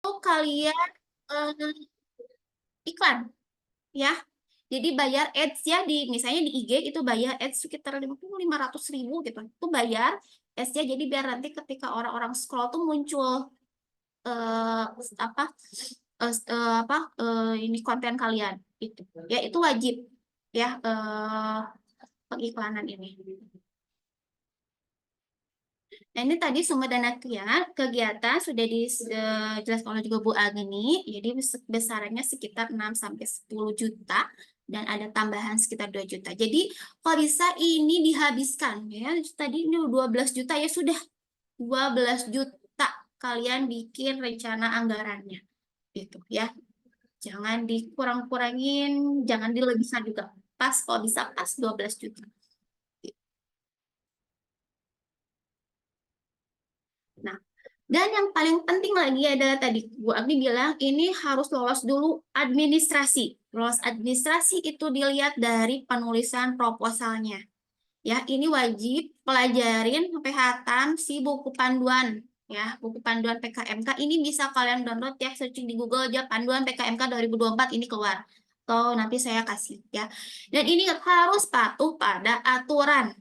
kalian iklan ya. Jadi bayar ads ya di misalnya di IG itu bayar ads sekitar 500.000 gitu. Itu bayar ads ya. Jadi biar nanti ketika orang-orang scroll tuh muncul eh, apa ini konten kalian itu. Ya itu wajib ya pengiklanan ini. Nah, ini tadi sumber dana kegiatan sudah dijelaskan oleh juga Bu Agni. Jadi besarannya sekitar 6 sampai 10 juta dan ada tambahan sekitar 2 juta. Jadi kalau bisa ini dihabiskan ya. Tadi ini 12 juta ya sudah 12 juta kalian bikin rencana anggarannya. Gitu ya. Jangan dikurang-kurangin, jangan dilebihkan juga. Pas kalau bisa pas 12 juta. Nah, dan yang paling penting lagi adalah tadi Bu Agni bilang ini harus lolos dulu administrasi. Lolos administrasi itu dilihat dari penulisan proposalnya. Ya, ini wajib pelajarin sampai hatam si buku panduan ya, buku panduan PKMK ini bisa kalian download ya, searching di Google aja panduan PKMK 2024 ini keluar. Atau nanti saya kasih ya. Dan ini harus patuh pada aturan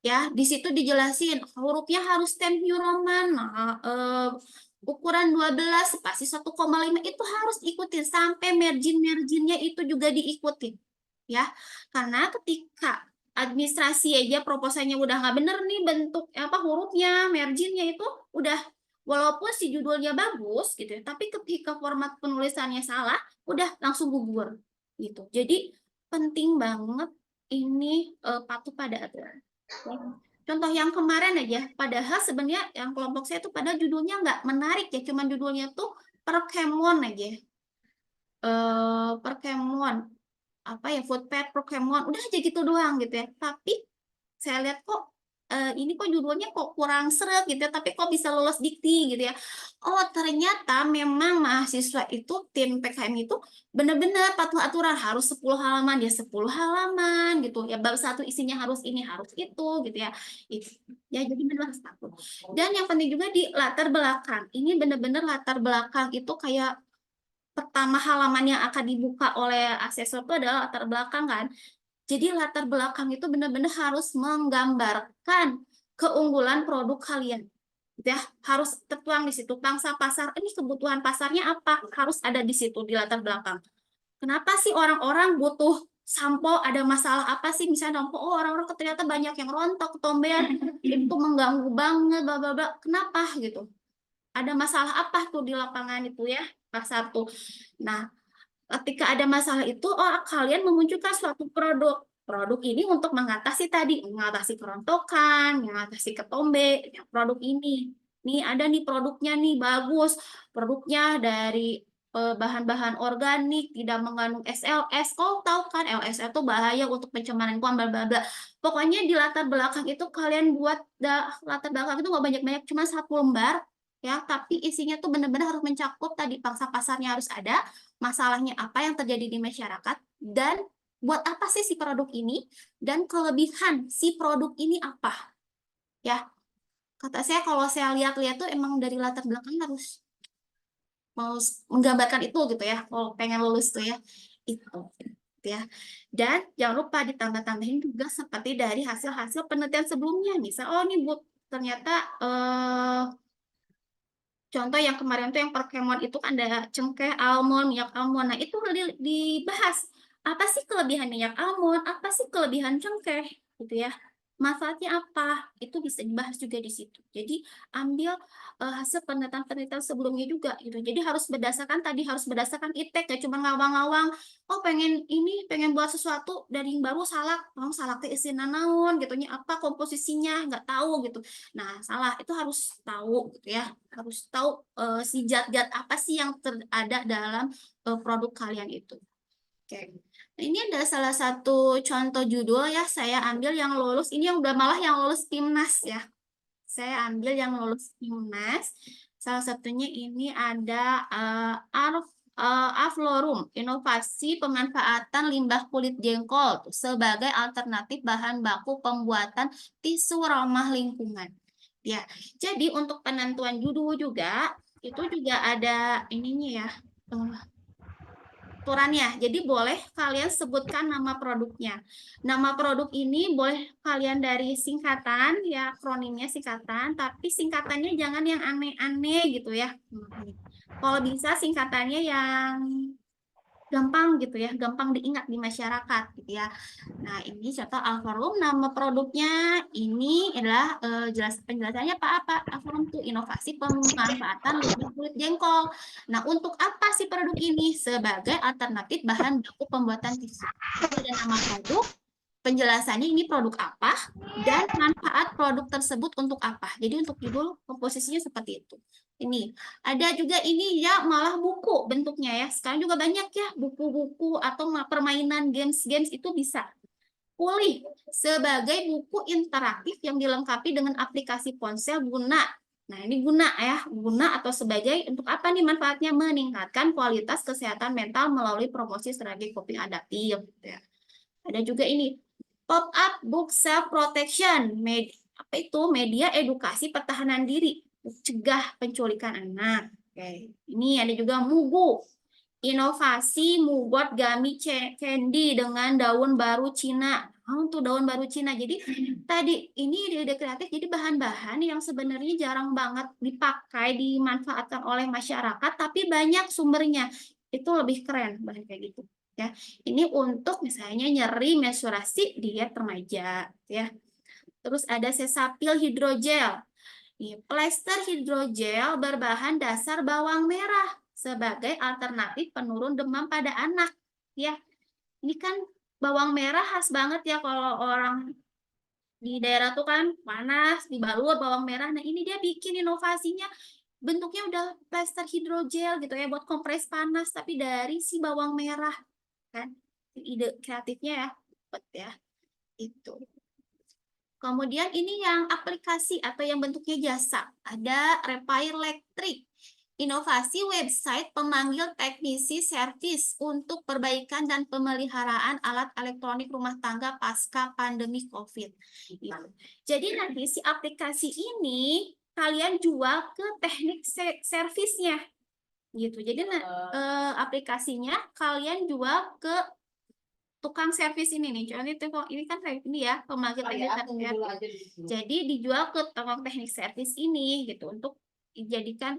ya. Di situ dijelasin hurufnya harus Times New Roman, ukuran 12 spasi 1,5 itu harus ikutin sampai margin-marginnya itu juga diikutin ya. Karena ketika administrasi aja proposalnya udah nggak bener nih bentuk apa hurufnya, marginnya itu udah, walaupun si judulnya bagus gitu ya, tapi ketika format penulisannya salah udah langsung gugur gitu. Jadi penting banget ini patuh pada aturan. Contoh yang kemarin aja, padahal sebenarnya yang kelompok saya tuh pada judulnya nggak menarik ya, cuman judulnya tuh Pokemon aja. Pokemon apa ya, footpad Pokemon, udah aja gitu doang gitu ya. Tapi saya lihat kok ini kok judulnya kok kurang seret gitu ya, tapi kok bisa lolos dikti gitu ya. Oh ternyata memang mahasiswa itu tim PKM itu benar-benar patuh aturan, harus 10 halaman ya 10 halaman gitu ya, bab satu isinya harus ini harus itu gitu ya. Itu. Ya jadi benar harus patuh. Dan yang penting juga di latar belakang, ini benar-benar latar belakang itu kayak pertama halaman yang akan dibuka oleh asesor itu adalah latar belakang kan. Jadi latar belakang itu benar-benar harus menggambarkan keunggulan produk kalian. Gitu ya, harus tertuang di situ. Pangsa pasar, ini kebutuhan pasarnya apa? Harus ada di situ di latar belakang. Kenapa sih orang-orang butuh sampo? Ada masalah apa sih? Misalnya sampo, oh orang-orang ternyata banyak yang rontok, ketombean, itu mengganggu banget, bla bla bla. Kenapa gitu? Ada masalah apa tuh di lapangan itu ya? Pasar tuh. Nah, ketika ada masalah itu, oh kalian memunculkan suatu produk. Produk ini untuk mengatasi tadi, mengatasi kerontokan, mengatasi ketombe, produk ini. Nih ada nih produknya nih bagus. Produknya dari bahan-bahan organik, tidak mengandung SLS. Kau tahu kan LSL itu bahaya untuk pencemaran lingkungan, bla bla bla. Pokoknya di latar belakang itu kalian buat latar belakang itu nggak banyak-banyak, cuma 1 lembar ya, tapi isinya tuh benar-benar harus mencakup tadi pangsa pasarnya harus ada, masalahnya apa yang terjadi di masyarakat, dan buat apa sih si produk ini, dan kelebihan si produk ini apa. Ya, kata saya kalau saya lihat-lihat tuh emang dari latar belakang harus mau menggambarkan itu gitu ya, kalau pengen lulus tuh ya, itu gitu ya. Dan jangan lupa ditambah-tambahin juga seperti dari hasil-hasil penelitian sebelumnya. Misal, oh ini bu, ternyata contoh yang kemarin tuh yang Pokemon itu kan ada cengkeh, almond, minyak almond. Nah, itu dibahas. Apa sih kelebihan minyak almond? Apa sih kelebihan cengkeh? Gitu ya. Manfaatnya apa? Itu bisa dibahas juga di situ. Jadi, ambil hasil penelitian-penelitian sebelumnya juga gitu. Jadi harus berdasarkan tadi harus berdasarkan iptek ya, cuma ngawang-ngawang. Oh, pengen ini, pengen buat sesuatu dari yang baru salak. Oh, salaknya isinya naon gitu nya, apa komposisinya? Nggak tahu gitu. Nah, salah itu harus tahu gitu ya, harus tahu si zat-zat apa sih yang ada dalam produk kalian itu. Oke. Nah, ini ada salah satu contoh judul ya, saya ambil yang lulus, ini yang udah malah yang lulus Timnas ya. Saya ambil yang lulus Timnas. Salah satunya ini ada Aflorum, inovasi pemanfaatan limbah kulit jengkol sebagai alternatif bahan baku pembuatan tisu ramah lingkungan. Ya, jadi untuk penentuan judul juga itu juga ada ininya ya, aturannya. Jadi boleh kalian sebutkan nama produknya. Nama produk ini boleh kalian dari singkatan, ya akronimnya singkatan, tapi singkatannya jangan yang aneh-aneh gitu ya. Kalau bisa singkatannya yang gampang gitu ya, gampang diingat di masyarakat gitu ya. Nah, ini contoh Alfarum, nama produknya ini adalah penjelasannya apa? Alfarum itu inovasi pemanfaatan limbah kulit jengkol. Nah, untuk apa sih produk ini? Sebagai alternatif bahan baku pembuatan tisu. Jadi ada nama produk, penjelasannya ini produk apa, dan manfaat produk tersebut untuk apa. Jadi untuk judul komposisinya seperti itu. Ini ada juga ini ya malah buku bentuknya ya. Sekarang juga banyak ya buku-buku atau permainan games-games itu bisa pulih sebagai buku interaktif yang dilengkapi dengan aplikasi ponsel guna. Nah, ini guna ya, guna atau sebagai untuk apa nih manfaatnya? Meningkatkan kualitas kesehatan mental melalui promosi strategi coping adaptif. Ya. Ada juga ini pop-up book self protection, apa itu media edukasi pertahanan diri, cegah penculikan anak. Oke, ini ada juga Mugu, inovasi Mugot Gummy Candy dengan daun baru Cina. Untuk daun baru Cina. Jadi tadi ini ide kreatif. Jadi bahan-bahan yang sebenarnya jarang banget dipakai, dimanfaatkan oleh masyarakat, tapi banyak sumbernya. Itu lebih keren bahan kayak gitu. Ya, ini untuk misalnya nyeri menstruasi diet remaja. Ya, terus ada Sesapil hidrogel. Plester hidrogel berbahan dasar bawang merah sebagai alternatif penurun demam pada anak. Ya, ini kan bawang merah khas banget ya kalau orang di daerah tuh kan panas, dibalut bawang merah. Nah, ini dia bikin inovasinya bentuknya udah plester hidrogel gitu ya buat kompres panas tapi dari si bawang merah kan. Ide kreatifnya ya, ya itu. Kemudian ini yang aplikasi atau yang bentuknya jasa. Ada Repair Electric. Inovasi website pemanggil teknisi servis untuk perbaikan dan pemeliharaan alat elektronik rumah tangga pasca pandemi COVID. Jadi nanti si aplikasi ini kalian jual ke teknik servisnya gitu. Jadi aplikasinya kalian jual ke tukang servis ini nih. Contohnya ini kan ini ya pemanggil teknik servis. Jadi dijual ke tukang teknik servis ini gitu untuk dijadikan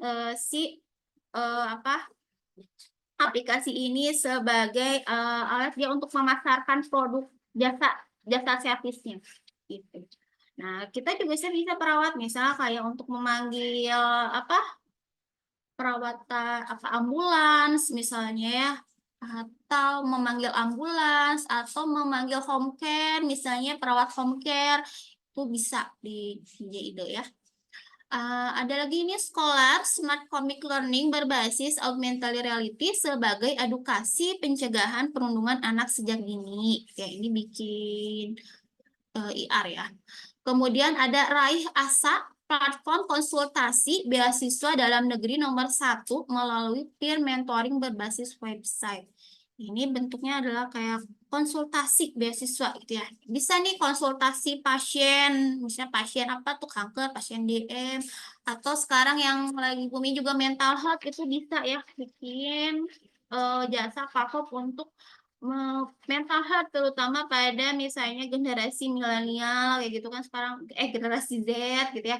apa aplikasi ini sebagai alat dia untuk memasarkan produk jasa servisnya gitu. Nah, kita juga bisa perawat misalnya kayak untuk memanggil apa perawatan apa ambulans misalnya ya atau memanggil ambulans atau memanggil home care misalnya perawat home care itu bisa di ide ya. Ada lagi ini Scholar Smart Comic Learning berbasis augmented reality sebagai edukasi pencegahan perundungan anak sejak dini. Ya, ini bikin IR ya. Kemudian ada Raih Asa, platform konsultasi beasiswa dalam negeri nomor 1 melalui peer mentoring berbasis website. Ini bentuknya adalah kayak konsultasi beasiswa gitu ya. Bisa nih konsultasi pasien, misalnya pasien apa tuh kanker, pasien DM, atau sekarang yang lagi booming juga mental health itu bisa ya bikin jasa platform untuk mental health terutama pada misalnya generasi milenial kayak gitu kan sekarang generasi Z gitu ya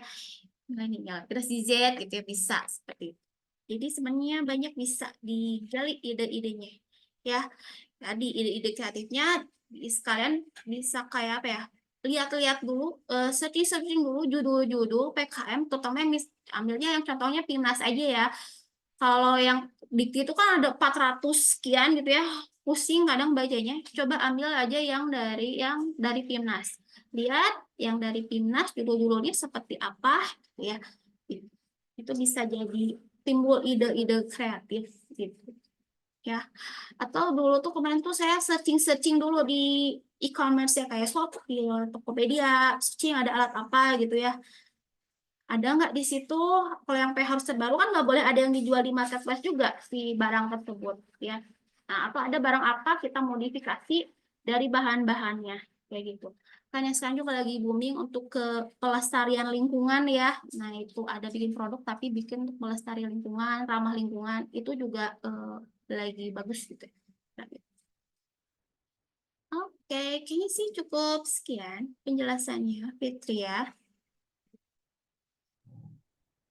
milenial generasi Z gitu ya bisa seperti itu. Jadi sebenarnya banyak bisa digali ide-idenya ya. Tadi ide-ide kreatifnya sekalian bisa kayak apa ya? Lihat-lihat dulu, searching dulu judul-judul PKM, terutama yang ambilnya yang contohnya PIMNAS aja ya. Kalau yang dikti itu kan ada 400 sekian gitu ya, pusing kadang bacanya. Coba ambil aja yang dari PIMNAS. Lihat yang dari PIMNAS judul-judulnya seperti apa ya. Itu bisa jadi timbul ide-ide kreatif gitu ya. Atau dulu tuh kemarin tuh saya searching dulu di e-commerce ya kayak Shopee, Tokopedia, searching ada alat apa gitu ya. Ada nggak di situ, kalau yang harus terbaru kan nggak boleh ada yang dijual di marketplace juga si barang tersebut ya. Nah, atau ada barang apa kita modifikasi dari bahan-bahannya kayak gitu. Kan yang sekarang juga lagi booming untuk ke pelestarian lingkungan ya. Nah, itu ada bikin produk tapi bikin untuk melestarian lingkungan, ramah lingkungan, itu juga lagi bagus gitu. Nah, oke, kayaknya sih cukup sekian penjelasannya, Fitri ya.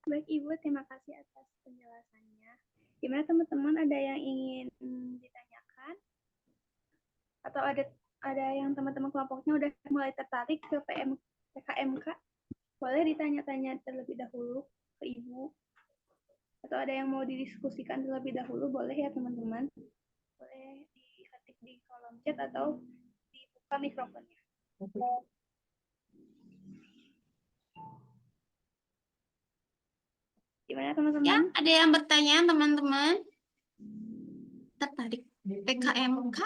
Baik Ibu, terima kasih atas penjelasannya. Gimana teman-teman, ada yang ingin ditanyakan? Atau ada yang teman-teman kelompoknya udah mulai tertarik ke PKMK? Boleh ditanya-tanya terlebih dahulu ke Ibu. Atau ada yang mau didiskusikan terlebih dahulu, boleh ya teman-teman. Boleh diketik di kolom chat atau dibuka mikrofonnya. Gimana Ya, teman-teman? ada yang bertanya teman-teman? Tertarik PKMK?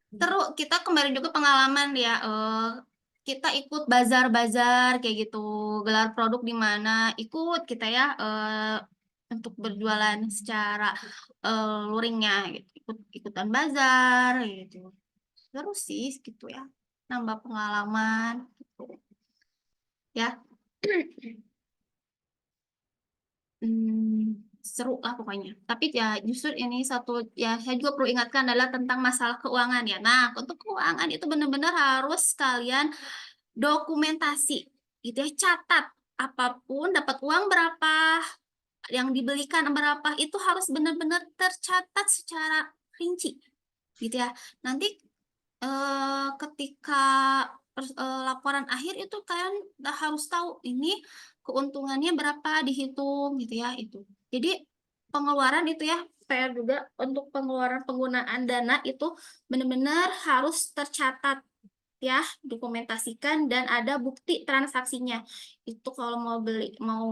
Terus kita kemarin juga pengalaman ya, kita ikut bazar-bazar kayak gitu, gelar produk di mana ikut kita ya, untuk berjualan secara luringnya gitu, ikutan bazar gitu. Terus sih gitu ya, nambah pengalaman gitu ya. Seru lah pokoknya. Tapi ya justru ini satu ya saya juga perlu ingatkan adalah tentang masalah keuangan ya. Nah, untuk keuangan itu benar-benar harus kalian dokumentasi gitu ya, catat apapun dapat uang berapa, yang dibelikan berapa itu harus benar-benar tercatat secara rinci gitu ya. Nanti ketika laporan akhir itu kalian udah harus tahu ini keuntungannya berapa dihitung gitu ya itu. Jadi pengeluaran itu ya PR juga untuk pengeluaran penggunaan dana itu benar-benar harus tercatat ya, dokumentasikan dan ada bukti transaksinya. Itu kalau mau beli mau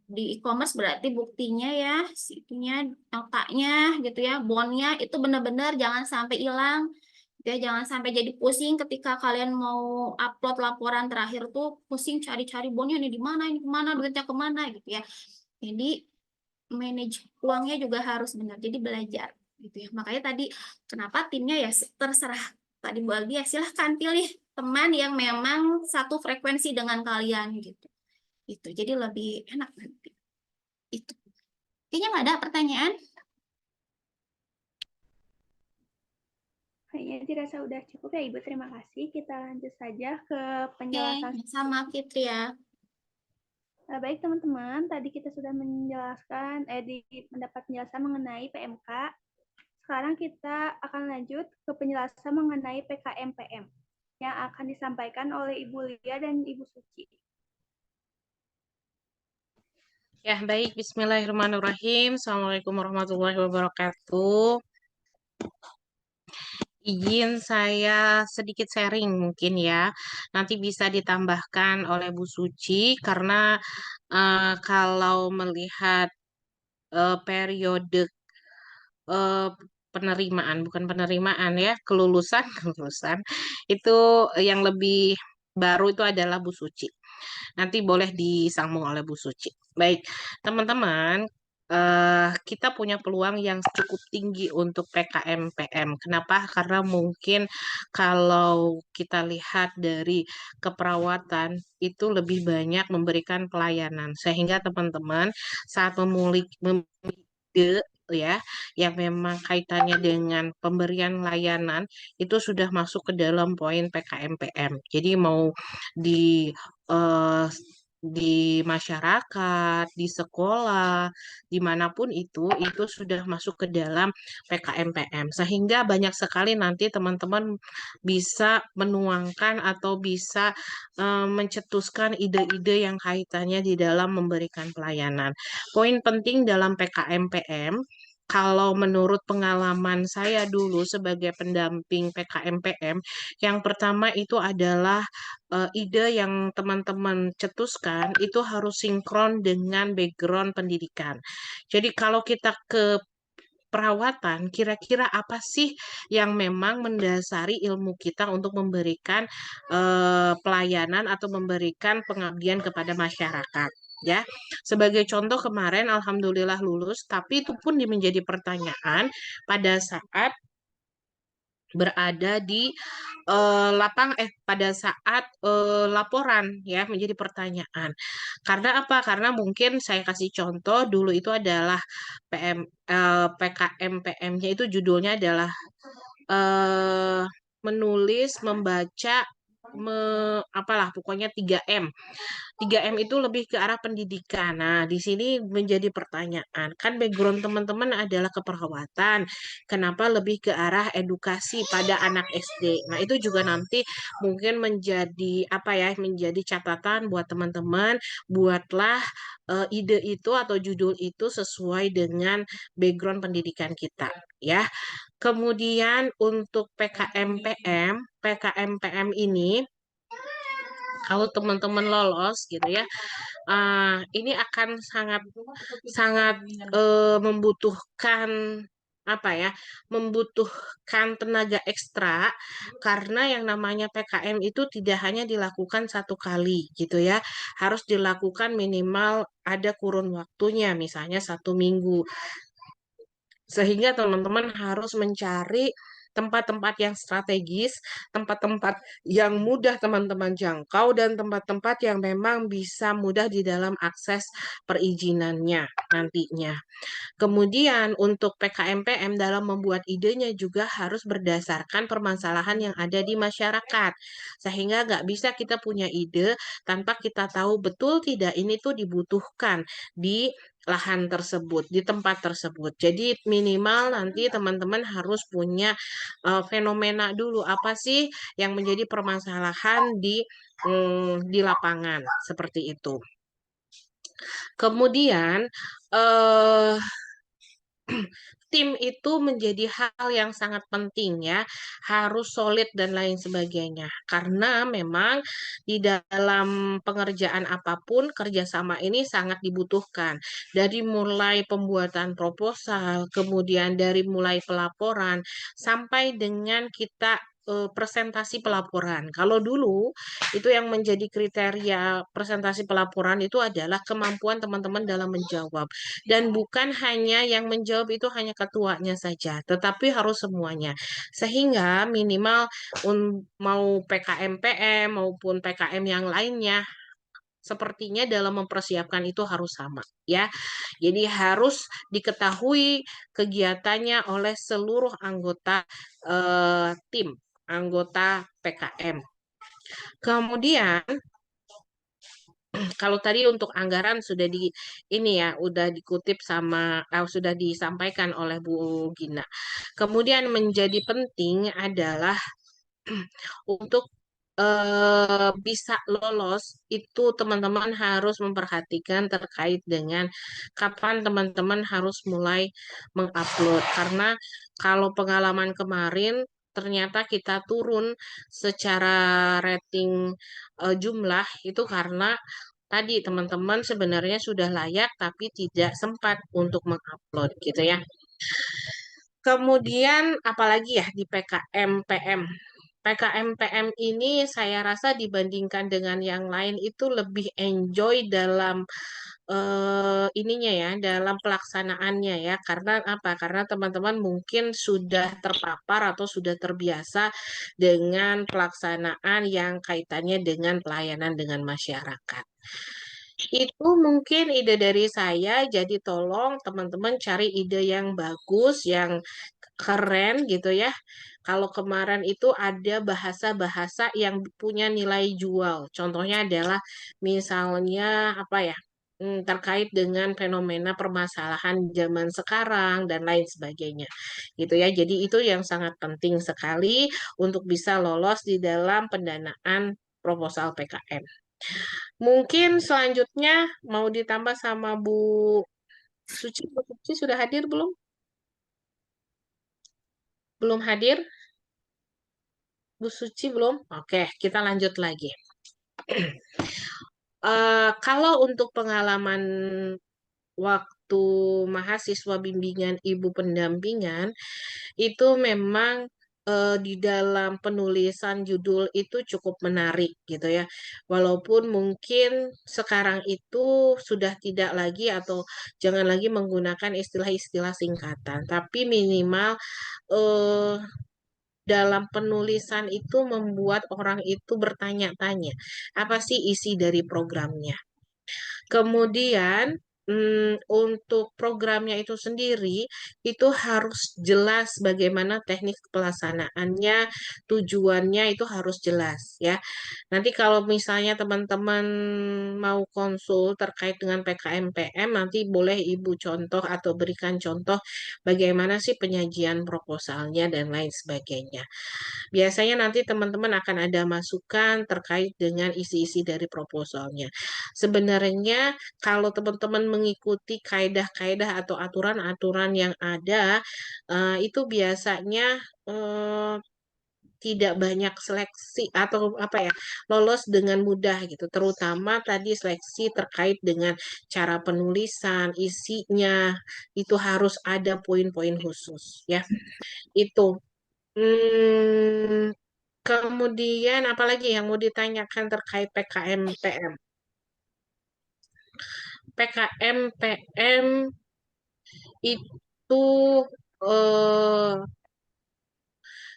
di e-commerce berarti buktinya ya, situnya, notanya gitu ya, bonnya itu benar-benar jangan sampai hilang. Ya, jangan sampai jadi pusing ketika kalian mau upload laporan terakhir tuh pusing cari-cari bonnya ini kemana, duitnya kemana gitu ya. Jadi manage uangnya juga harus benar. Jadi belajar gitu ya. Makanya tadi kenapa timnya ya terserah tadi Bu Aldi ya silahkan pilih teman yang memang satu frekuensi dengan kalian gitu. Itu jadi lebih enak nanti. Itu. Kayaknya nggak ada pertanyaan. Kayaknya dirasa udah cukup ya Ibu, terima kasih. Kita lanjut saja ke Oke, penjelasan. sama Fitri ya. Baik teman-teman, tadi kita sudah mendapat penjelasan mengenai PMK. Sekarang kita akan lanjut ke penjelasan mengenai PKMPM yang akan disampaikan oleh Ibu Lia dan Ibu Suci. Ya, baik. Bismillahirrahmanirrahim. Assalamualaikum warahmatullahi wabarakatuh. Izin saya sedikit sharing mungkin ya. Nanti bisa ditambahkan oleh Bu Suci karena kalau melihat periode eh, penerimaan, bukan penerimaan ya, kelulusan, kelulusan itu yang lebih baru itu adalah Bu Suci. Nanti boleh disambung oleh Bu Suci. Baik, teman-teman, kita punya peluang yang cukup tinggi untuk PKMPM. Kenapa? Karena mungkin kalau kita lihat dari keperawatan itu lebih banyak memberikan pelayanan, sehingga teman-teman saat memiliki ide ya yang memang kaitannya dengan pemberian layanan itu sudah masuk ke dalam poin PKMPM. Jadi mau di eh, di masyarakat, di sekolah, dimanapun itu sudah masuk ke dalam PKMPM. Sehingga banyak sekali nanti teman-teman bisa menuangkan atau bisa mencetuskan ide-ide yang kaitannya di dalam memberikan pelayanan. Poin penting dalam PKMPM kalau menurut pengalaman saya dulu sebagai pendamping PKMPM, yang pertama itu adalah ide yang teman-teman cetuskan itu harus sinkron dengan background pendidikan. Jadi kalau kita ke perawatan, kira-kira apa sih yang memang mendasari ilmu kita untuk memberikan pelayanan atau memberikan pengabdian kepada masyarakat? Ya, sebagai contoh kemarin alhamdulillah lulus, tapi itu pun menjadi pertanyaan pada saat berada di pada saat laporan ya menjadi pertanyaan. Karena apa? Karena mungkin saya kasih contoh dulu itu adalah PKM PM-nya itu judulnya adalah eh menulis, membaca, apalah pokoknya 3M. 3M itu lebih ke arah pendidikan. Nah, di sini menjadi pertanyaan. Kan background teman-teman adalah keperawatan. Kenapa lebih ke arah edukasi pada anak SD? Nah, itu juga nanti mungkin menjadi apa ya, menjadi catatan buat teman-teman. Buatlah ide itu atau judul itu sesuai dengan background pendidikan kita, ya. Kemudian untuk PKM PM ini kalau teman-teman lolos gitu ya, ini akan sangat sangat membutuhkan apa ya, membutuhkan tenaga ekstra karena yang namanya PKM itu tidak hanya dilakukan satu kali gitu ya, harus dilakukan minimal ada kurun waktunya, misalnya 1 minggu. Sehingga teman-teman harus mencari tempat-tempat yang strategis, tempat-tempat yang mudah teman-teman jangkau, dan tempat-tempat yang memang bisa mudah di dalam akses perizinannya nantinya. Kemudian untuk PKMPM dalam membuat idenya juga harus berdasarkan permasalahan yang ada di masyarakat. Sehingga nggak bisa kita punya ide tanpa kita tahu betul tidak ini tuh dibutuhkan di lahan tersebut, di tempat tersebut. Jadi minimal nanti teman-teman harus punya fenomena dulu apa sih yang menjadi permasalahan di lapangan seperti itu. Kemudian eh tim itu menjadi hal yang sangat penting ya, harus solid dan lain sebagainya. Karena memang di dalam pengerjaan apapun kerjasama ini sangat dibutuhkan. Dari mulai pembuatan proposal, kemudian dari mulai pelaporan sampai dengan kita presentasi pelaporan. Kalau dulu itu yang menjadi kriteria presentasi pelaporan itu adalah kemampuan teman-teman dalam menjawab. Dan bukan hanya yang menjawab itu hanya ketuanya saja, tetapi harus semuanya. Sehingga minimal mau PKM-PM maupun PKM yang lainnya, sepertinya dalam mempersiapkan itu harus sama, ya. Jadi harus diketahui kegiatannya oleh seluruh anggota tim, anggota PKM. Kemudian kalau tadi untuk anggaran sudah ini ya, udah dikutip sama sudah disampaikan oleh Bu Gina. Kemudian menjadi penting adalah untuk bisa lolos itu teman-teman harus memperhatikan terkait dengan kapan teman-teman harus mulai mengupload karena kalau pengalaman kemarin ternyata kita turun secara rating jumlah itu karena tadi teman-teman sebenarnya sudah layak tapi tidak sempat untuk mengupload gitu ya. Kemudian apalagi ya di PKM-PM. PKM-PM ini saya rasa dibandingkan dengan yang lain itu lebih enjoy dalam ininya ya, dalam pelaksanaannya ya. Karena apa? Karena teman-teman mungkin sudah terpapar atau sudah terbiasa dengan pelaksanaan yang kaitannya dengan pelayanan dengan masyarakat. Itu mungkin ide dari saya, jadi tolong teman-teman cari ide yang bagus, yang keren gitu ya. Kalau kemarin itu ada bahasa-bahasa yang punya nilai jual. Contohnya adalah misalnya apa ya? Terkait dengan fenomena permasalahan zaman sekarang dan lain sebagainya. Gitu ya. Jadi itu yang sangat penting sekali untuk bisa lolos di dalam pendanaan proposal PKM. Mungkin selanjutnya mau ditambah sama Bu Suci. Bu Suci sudah hadir belum? Belum hadir? Bu Suci belum? Oke, kita lanjut lagi. Kalau untuk pengalaman waktu mahasiswa bimbingan ibu pendampingan, itu memang di dalam penulisan judul itu cukup menarik gitu ya. Walaupun mungkin sekarang itu sudah tidak lagi atau jangan lagi menggunakan istilah-istilah singkatan, tapi minimal eh, dalam penulisan itu membuat orang itu bertanya-tanya, apa sih isi dari programnya? Kemudian untuk programnya itu sendiri itu harus jelas bagaimana teknik pelaksanaannya, tujuannya itu harus jelas ya. Nanti kalau misalnya teman-teman mau konsul terkait dengan PKMPM, nanti boleh Ibu contoh atau berikan contoh bagaimana sih penyajian proposalnya dan lain sebagainya. Biasanya nanti teman-teman akan ada masukan terkait dengan isi-isi dari proposalnya. Sebenarnya kalau teman-teman mengikuti kaedah-kaedah atau aturan-aturan yang ada, itu biasanya tidak banyak seleksi atau apa ya, lolos dengan mudah gitu. Terutama tadi seleksi terkait dengan cara penulisan, isinya, itu harus ada poin-poin khusus ya. Itu. Hmm, Kemudian apalagi yang mau ditanyakan terkait PKM-PM? PKM-PM itu eh,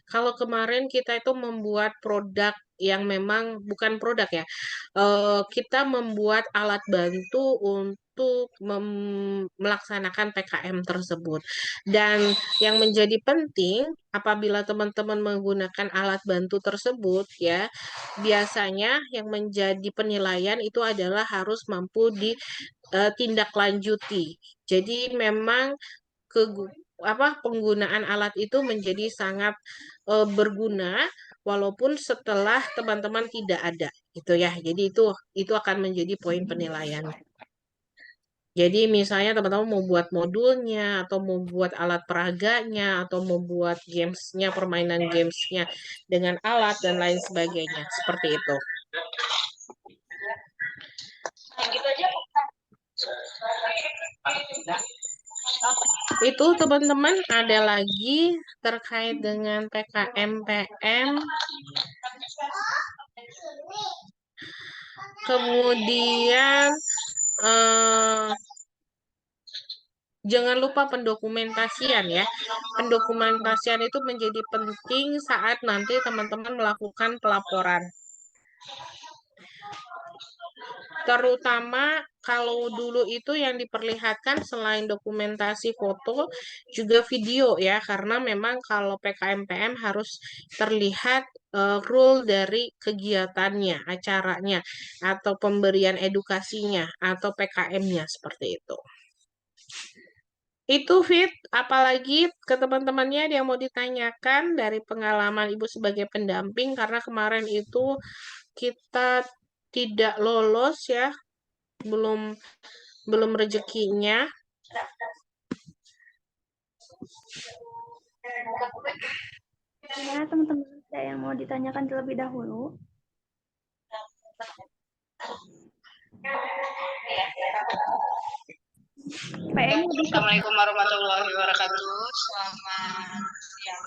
kalau kemarin kita itu membuat produk yang memang bukan produk ya, kita membuat alat bantu untuk melaksanakan PKM tersebut. Dan yang menjadi penting apabila teman-teman menggunakan alat bantu tersebut ya, biasanya yang menjadi penilaian itu adalah harus mampu ditindaklanjuti. Jadi memang ke penggunaan alat itu menjadi sangat berguna walaupun setelah teman-teman tidak ada gitu ya. Jadi itu akan menjadi poin penilaian. Jadi misalnya teman-teman mau buat modulnya atau mau buat alat peraganya atau mau buat gamesnya, permainan gamesnya dengan alat dan lain sebagainya seperti itu. Itu teman-teman ada lagi terkait dengan PKM-PM. Kemudian jangan lupa pendokumentasian ya. Pendokumentasian itu menjadi penting saat nanti teman-teman melakukan pelaporan. Terutama kalau dulu itu yang diperlihatkan selain dokumentasi foto juga video ya, karena memang kalau PKMPM harus terlihat rule dari kegiatannya, acaranya, atau pemberian edukasinya, atau PKM-nya seperti itu. Itu Fit, apalagi ke teman-temannya ada yang mau ditanyakan dari pengalaman Ibu sebagai pendamping, karena kemarin itu kita tidak lolos ya, belum rezekinya. Gimana teman-teman, ada yang mau ditanyakan terlebih dahulu? PM Assalamualaikum warahmatullahi wabarakatuh. Selamat siang.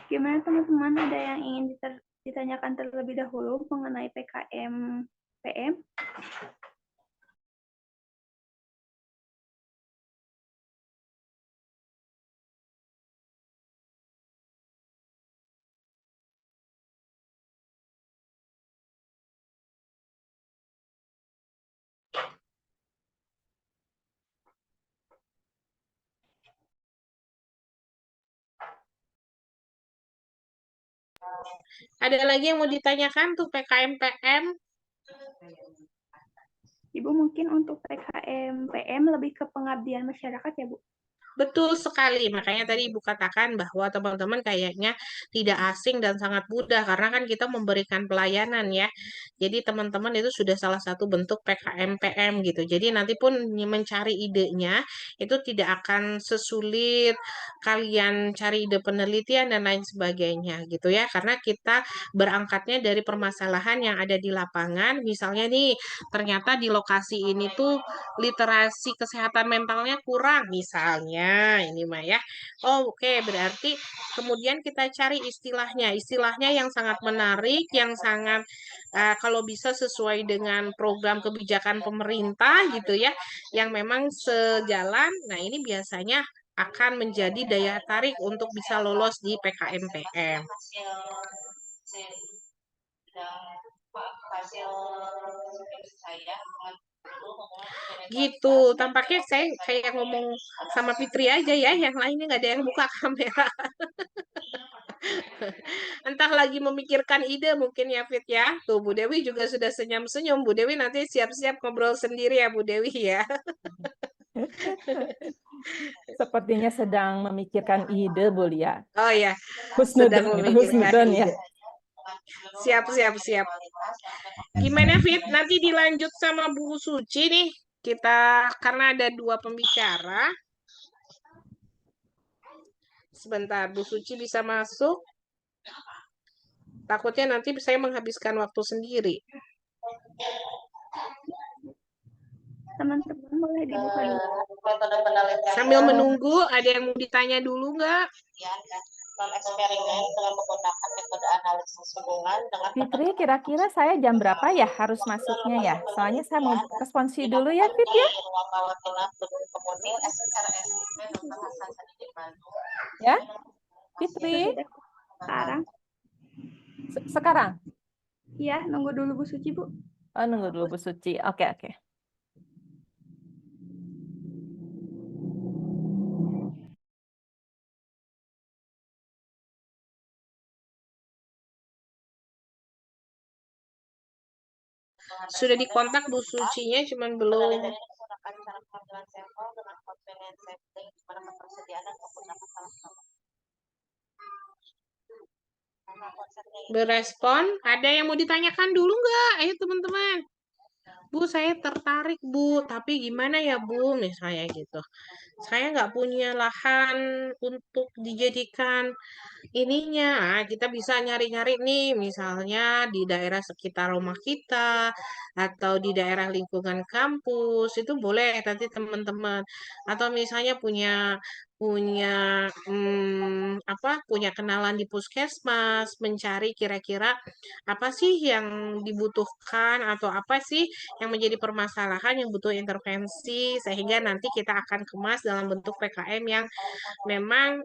Gimana teman-teman, ada yang ingin ditanyakan terlebih dahulu mengenai PKM PM? Ada lagi yang mau ditanyakan tuh PKM-PM? Ibu mungkin untuk PKM PM lebih ke pengabdian masyarakat ya Bu? Betul sekali, makanya tadi Ibu katakan bahwa teman-teman kayaknya tidak asing dan sangat mudah karena kan kita memberikan pelayanan ya. Jadi teman-teman itu sudah salah satu bentuk PKMPM gitu. Jadi nanti pun mencari idenya itu tidak akan sesulit kalian cari ide penelitian dan lain sebagainya gitu ya. Karena kita berangkatnya dari permasalahan yang ada di lapangan. Misalnya nih, ternyata di lokasi ini tuh literasi kesehatan mentalnya kurang misalnya ini mah ya. Oh, oke, berarti kemudian kita cari istilahnya yang sangat menarik, yang sangat kalau bisa sesuai dengan program kebijakan pemerintah gitu ya, yang memang sejalan. Nah, ini biasanya akan menjadi daya tarik untuk bisa lolos di PKMPM. Hasil hasil skripsi saya Gitu, tampaknya saya kayak ngomong sama Fitri aja ya, yang lainnya nggak ada yang buka kamera. Entah lagi memikirkan ide mungkin ya Fit ya. Tuh Bu Dewi juga sudah senyum-senyum. Bu Dewi nanti siap-siap ngobrol sendiri ya Bu Dewi ya. Sepertinya sedang memikirkan ide, Bu Lia. Oh ya, Husnudon, sedang itu memikirkan husnudon ya. ide. Siap. Gimana Fit? Nanti dilanjut sama Bu Suci nih. Kita karena ada 2 pembicara. Sebentar, Bu Suci bisa masuk. Takutnya nanti saya menghabiskan waktu sendiri. Teman-teman boleh dibuka dulu. metode penelitian Sambil menunggu, ada yang mau ditanya dulu nggak? non eksperimen dengan menggunakan metode analisis hubungan dengan Fitri, kira-kira saya jam berapa ya harus masuknya ya? Soalnya saya mau responsi dulu ya, Fit ya. ruang rawat inap gedung Kemuning SRSIP Dr. Hasan Sadikin Bandung. Ya, Fitri. Sudah sekarang. Sekarang? Iya, nunggu dulu Bu Suci, Bu. Oh, nunggu dulu Bu Suci. Oke. Sudah dikontak Bu Sucinya, cuman belum. Menggunakan cara pengambilan sampel dengan convenience sampling di mana ketersediaan dan penggunaan salah satu. Berespon. Ada yang mau ditanyakan dulu nggak? Ayo teman-teman. Bu, saya tertarik Bu, tapi gimana ya Bu? Misalnya gitu. Saya nggak punya lahan untuk dijadikan ininya. Kita bisa nyari-nyari nih, misalnya di daerah sekitar rumah kita atau di daerah lingkungan kampus itu boleh nanti teman-teman. Atau misalnya punya kenalan di puskesmas, mencari kira-kira apa sih yang dibutuhkan atau apa sih yang menjadi permasalahan yang butuh intervensi sehingga nanti kita akan kemas dalam bentuk PKM yang memang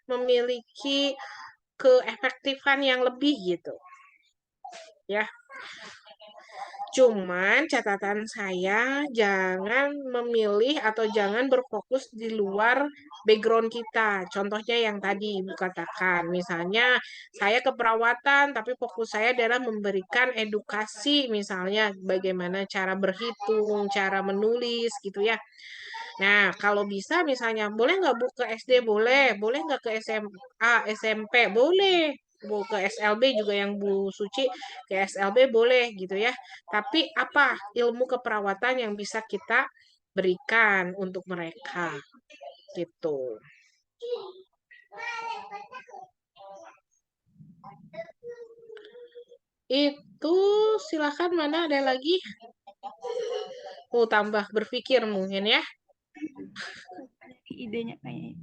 memiliki keefektifan yang lebih gitu. Ya. Cuman catatan saya jangan memilih atau jangan berfokus di luar background kita. Contohnya yang tadi Ibu katakan, misalnya saya keperawatan tapi fokus saya adalah memberikan edukasi misalnya bagaimana cara berhitung, cara menulis gitu ya. Nah, kalau bisa misalnya boleh nggak Bu ke SD? Boleh nggak ke SMA, SMP? Boleh. Bu ke SLB juga yang Bu Suci ke SLB boleh gitu ya. Tapi apa ilmu keperawatan yang bisa kita berikan untuk mereka gitu. Itu silakan mana ada lagi? Tambah berpikir mungkin ya. Idenya kayaknya.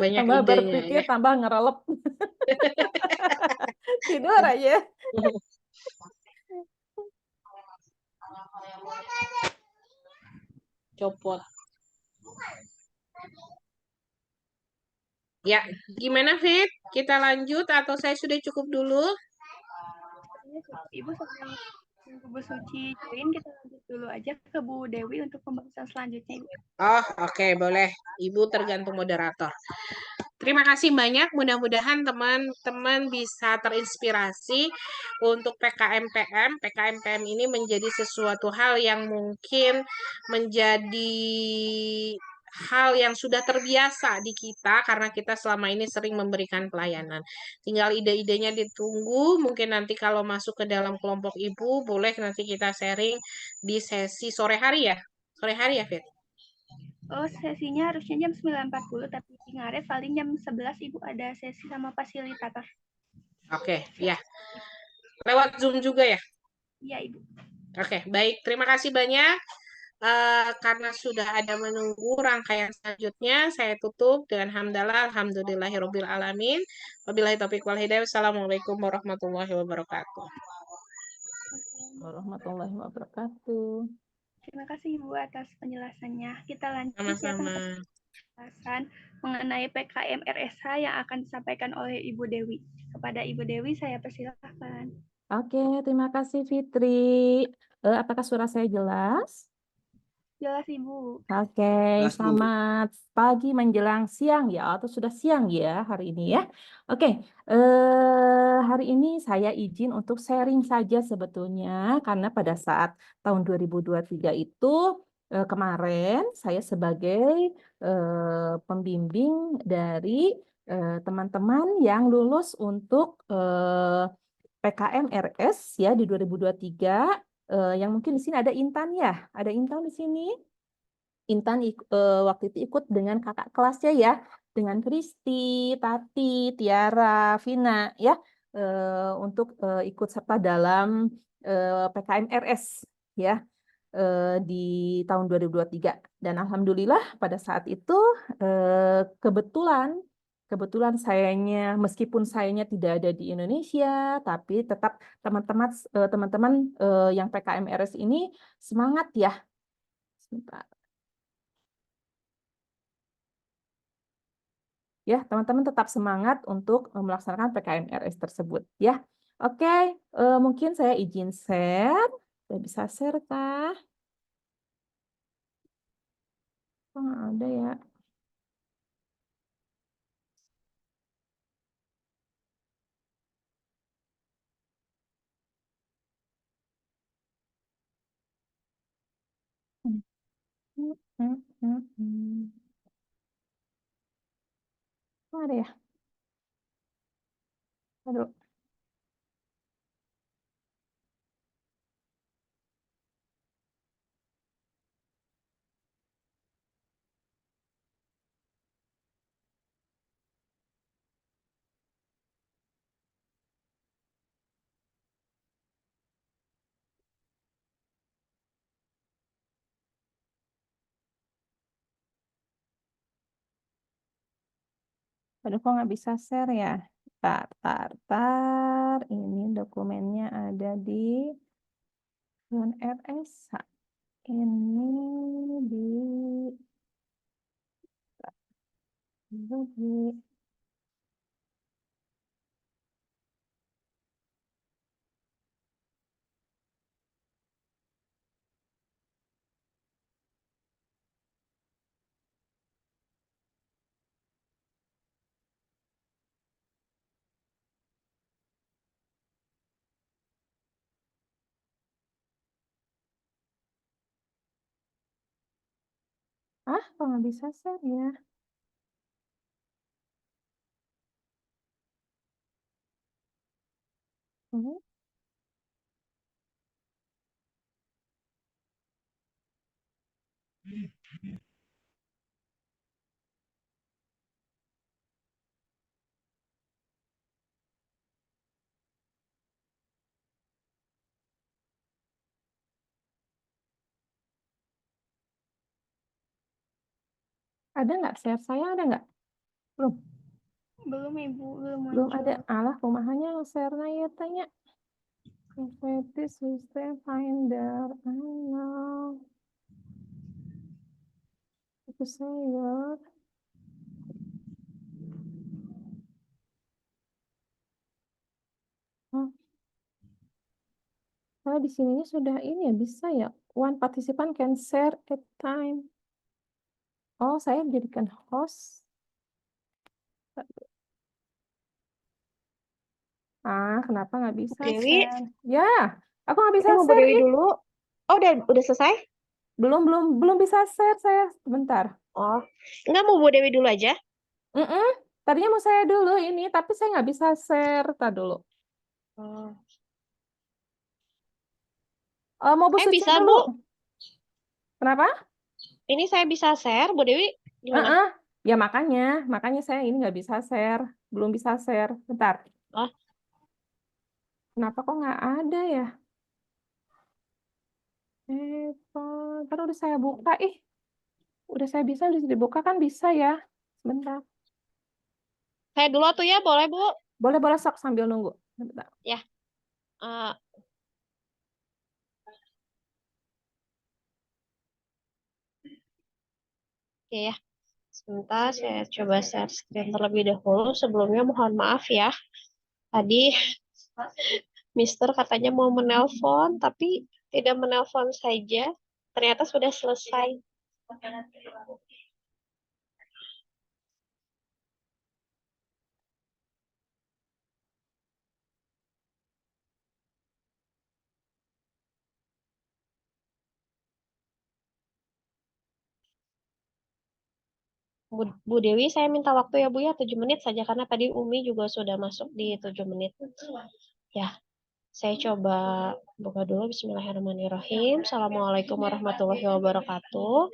Banyak Tambah idenya berpikir, ya. tambah ngerelep. Tidur aja. Copot. Ya, gimana Fit? Kita lanjut atau saya sudah cukup dulu? Ibu sambil nunggu Bu Suci join, kita lanjut dulu aja ke Bu Dewi untuk pembahasan selanjutnya, Ibu. Oh, oke, boleh. Ibu tergantung moderator. Terima kasih banyak. Mudah-mudahan teman-teman bisa terinspirasi untuk PKMPM. PKMPM ini menjadi sesuatu hal yang mungkin menjadi hal yang sudah terbiasa di kita karena kita selama ini sering memberikan pelayanan. Tinggal ide-idenya ditunggu, mungkin nanti kalau masuk ke dalam kelompok ibu, boleh nanti kita sharing di sesi sore hari ya? Sore hari ya, Fit? Oh, sesinya harusnya jam 9.40, tapi ngaret paling jam 11 Ibu ada sesi sama fasilitator. Oke, ya. Lewat Zoom juga ya? Iya, Ibu. Oke, baik. Terima kasih banyak. Karena sudah ada menunggu rangkaian selanjutnya, saya tutup dengan hamdalah, alhamdulillahirabbil alamin. Wabillahi taufiq wal hidayah. Wassalamualaikum warahmatullahi wabarakatuh. Warahmatullahi wabarakatuh. Terima kasih Ibu atas penjelasannya. Kita lanjut ya Sama-sama. teman-teman penjelasan mengenai PKM RSH yang akan disampaikan oleh Ibu Dewi. Kepada Ibu Dewi saya persilahkan. Oke, terima kasih Fitri. Apakah suara saya jelas? Jelas Ibu. Oke, Jelas, Bu. selamat pagi menjelang siang ya, atau sudah siang ya hari ini ya. Oke, hari ini saya izin untuk sharing saja sebetulnya, karena pada saat tahun 2023 itu kemarin saya sebagai pembimbing dari teman-teman yang lulus untuk PKM RS ya di 2023, yang mungkin di sini ada Intan ya, ada Intan di sini. Intan waktu itu ikut dengan kakak kelasnya ya, dengan Kristi, Tati, Tiara, Vina ya, untuk ikut serta dalam PKM RS ya di tahun 2023. Dan alhamdulillah pada saat itu kebetulan meskipun sayanya tidak ada di Indonesia, tapi tetap teman-teman yang PKM RS ini semangat ya. Sebentar. Ya, teman-teman tetap semangat untuk melaksanakan PKM RS tersebut ya. Oke, mungkin saya izin share. Sudah bisa share kah? Oh, nggak ada ya. Oh, ada ya? Aduh. Aduh, kok nggak bisa share ya? Tar. Ini dokumennya ada di RS. Ini di kok nggak bisa share ya? Hmm. Ada nggak share saya? Ada nggak? Belum. Belum Ibu, belum Belum muncul. ada. Alah, rumahannya share-nya ya tanya. Confetti System Finder. Ayo. Itu saya. Oh, kalau di sininya sudah ini ya, bisa ya. One participant can share at time. Oh, saya jadikan host. Kenapa nggak bisa Dewi, share? Ya, aku nggak bisa kita mau share Dewi ini. dulu. Oh, udah selesai? Belum bisa share saya. Bentar. Oh, enggak mau Bu Dewi dulu aja? Mm-mm. Tadinya mau saya dulu ini, tapi saya nggak bisa share. Tar dulu. Oh. Mau Bu Suci Bisa dulu. Bu. Kenapa? Ini saya bisa share, Bu Dewi gimana? Heeh. Ya makanya saya ini nggak bisa share, belum bisa share. Bentar. Oh, Kenapa kok nggak ada ya? Kan udah saya buka, udah saya bisa, udah dibuka kan bisa ya? Sebentar. saya dulu tuh ya, boleh Bu? Boleh sok sambil nunggu. Bentar. Ya. Eh, Oke ya. Sebentar, saya coba share screen terlebih dahulu. Sebelumnya mohon maaf ya. Tadi Mister katanya mau menelpon, tapi tidak menelpon saja. Ternyata sudah selesai. Bu Dewi, saya minta waktu ya Bu ya, 7 menit saja. Karena tadi Umi juga sudah masuk di 7 menit. Ya, saya coba buka dulu. Bismillahirrahmanirrahim. Assalamualaikum warahmatullahi wabarakatuh.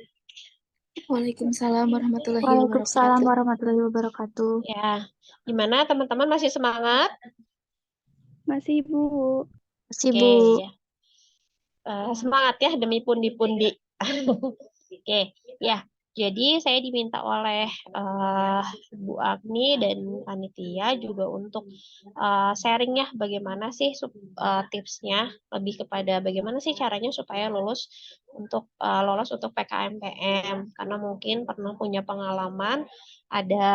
Waalaikumsalam warahmatullahi Waalaikumsalam wabarakatuh. warahmatullahi wabarakatuh. Ya, gimana teman-teman masih semangat? Masih Bu. Masih Oke, Bu. ya. Semangat ya demi pundi-pundi. Oke, ya. Jadi saya diminta oleh Bu Agni dan panitia juga untuk sharing ya bagaimana sih tipsnya, lebih kepada bagaimana sih caranya supaya lolos untuk PKMPM, karena mungkin pernah punya pengalaman ada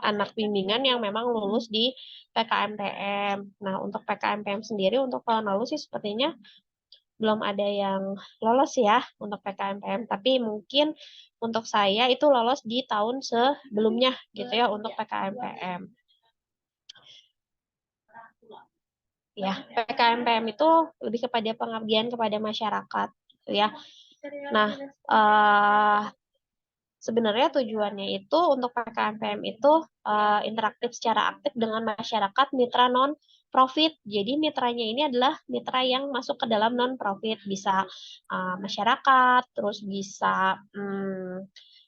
anak bimbingan yang memang lulus di PKMPM. Nah, untuk PKMPM sendiri, untuk tahun lalu sih sepertinya belum ada yang lolos ya untuk PKMPM. Tapi mungkin untuk saya itu lolos di tahun sebelumnya gitu ya untuk PKMPM. Ya, PKMPM itu lebih kepada pengabdian kepada masyarakat gitu ya. Nah, sebenarnya tujuannya itu untuk PKMPM itu interaktif secara aktif dengan masyarakat mitra non-profit. Jadi mitranya ini adalah mitra yang masuk ke dalam non-profit. Bisa masyarakat, terus bisa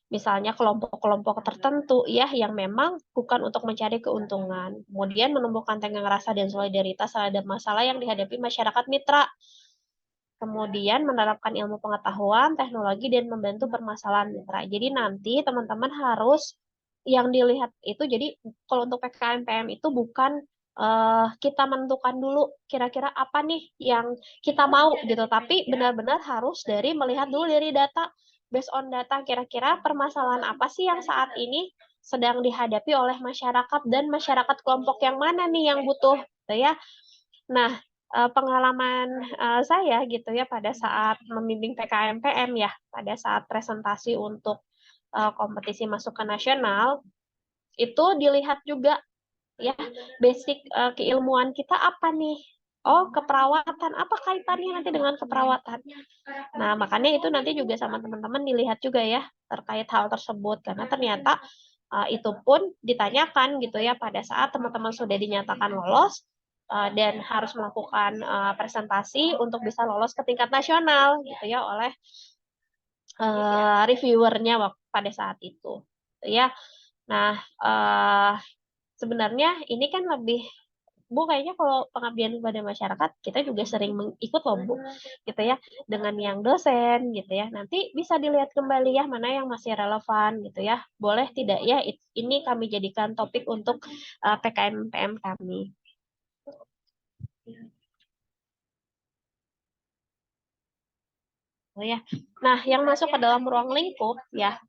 misalnya kelompok-kelompok tertentu ya yang memang bukan untuk mencari keuntungan. Kemudian menumbuhkan tenggang rasa dan solidaritas terhadap masalah yang dihadapi masyarakat mitra. Kemudian menerapkan ilmu pengetahuan, teknologi, dan membantu permasalahan mitra. Jadi nanti teman-teman harus yang dilihat itu, jadi kalau untuk PKMPM itu bukan kita menentukan dulu kira-kira apa nih yang kita mau gitu, tapi benar-benar harus melihat dulu dari data, based on data kira-kira permasalahan apa sih yang saat ini sedang dihadapi oleh masyarakat dan masyarakat kelompok yang mana nih yang butuh, gitu ya. Nah, pengalaman saya gitu ya pada saat membimbing PKMPM ya, pada saat presentasi untuk kompetisi masuk ke nasional, itu dilihat juga ya basic keilmuan kita apa nih. Oh, keperawatan. Apa kaitannya nanti dengan keperawatan? Nah, makanya itu nanti juga sama teman-teman dilihat juga ya terkait hal tersebut. Karena ternyata itu pun ditanyakan gitu ya pada saat teman-teman sudah dinyatakan lolos dan harus melakukan presentasi untuk bisa lolos ke tingkat nasional gitu ya oleh reviewernya pada saat itu. Ya, nah sebenarnya ini kan lebih Bu, kayaknya kalau pengabdian kepada masyarakat kita juga sering ikut loh Bu, gitu ya, dengan yang dosen gitu ya. Nanti bisa dilihat kembali ya mana yang masih relevan gitu ya. Boleh tidak ya ini kami jadikan topik untuk PKMPM kami. Oh ya. Nah, yang masuk ke dalam ruang lingkup ya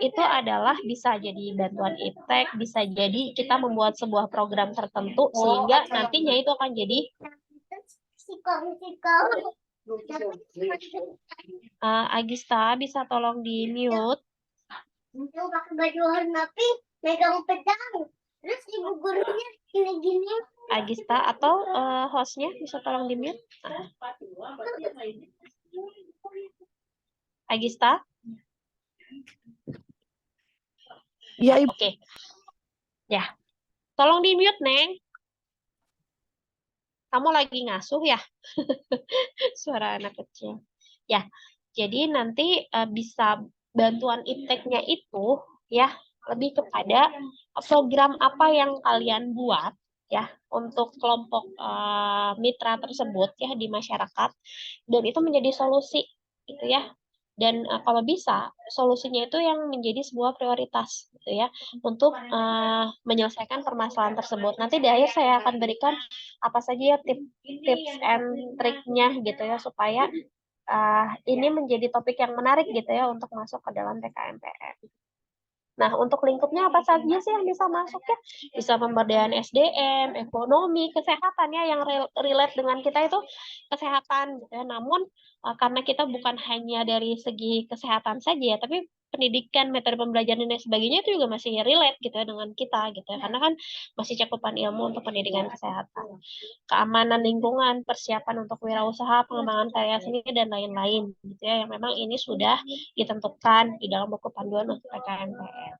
itu adalah bisa jadi bantuan iptek, bisa jadi kita membuat sebuah program tertentu sehingga nantinya itu akan jadi Agista bisa tolong di mute. Itu pakai baju warna pink, megang pedang. Terus ibu gurunya gini-gini. Agista atau hostnya bisa tolong di mute. Agista? Iya, Ibu. Oke. Ya, tolong di-mute, Neng. Kamu lagi ngasuh ya? Suara anak kecil. Ya, jadi nanti bisa bantuan ipteknya itu ya lebih kepada program apa yang kalian buat ya untuk kelompok mitra tersebut ya di masyarakat, dan itu menjadi solusi gitu ya. Dan kalau bisa solusinya itu yang menjadi sebuah prioritas gitu ya untuk menyelesaikan permasalahan tersebut. Nanti di akhir saya akan berikan apa saja ya tips and triknya gitu ya supaya ini menjadi topik yang menarik gitu ya untuk masuk ke dalam PKMPM. Nah, untuk lingkupnya apa saja sih yang bisa masuk ya? Bisa pemberdayaan SDM, ekonomi, kesehatan ya, yang relate dengan kita itu kesehatan gitu ya. Namun karena kita bukan hanya dari segi kesehatan saja ya, tapi pendidikan, metode pembelajaran dan sebagainya itu juga masih relate gitu ya dengan kita gitu ya. Karena kan masih cakupan ilmu untuk pendidikan kesehatan. Keamanan lingkungan, persiapan untuk wirausaha, pengembangan karya seni dan lain-lain gitu ya, yang memang ini sudah ditentukan di dalam buku panduan untuk PKMPM.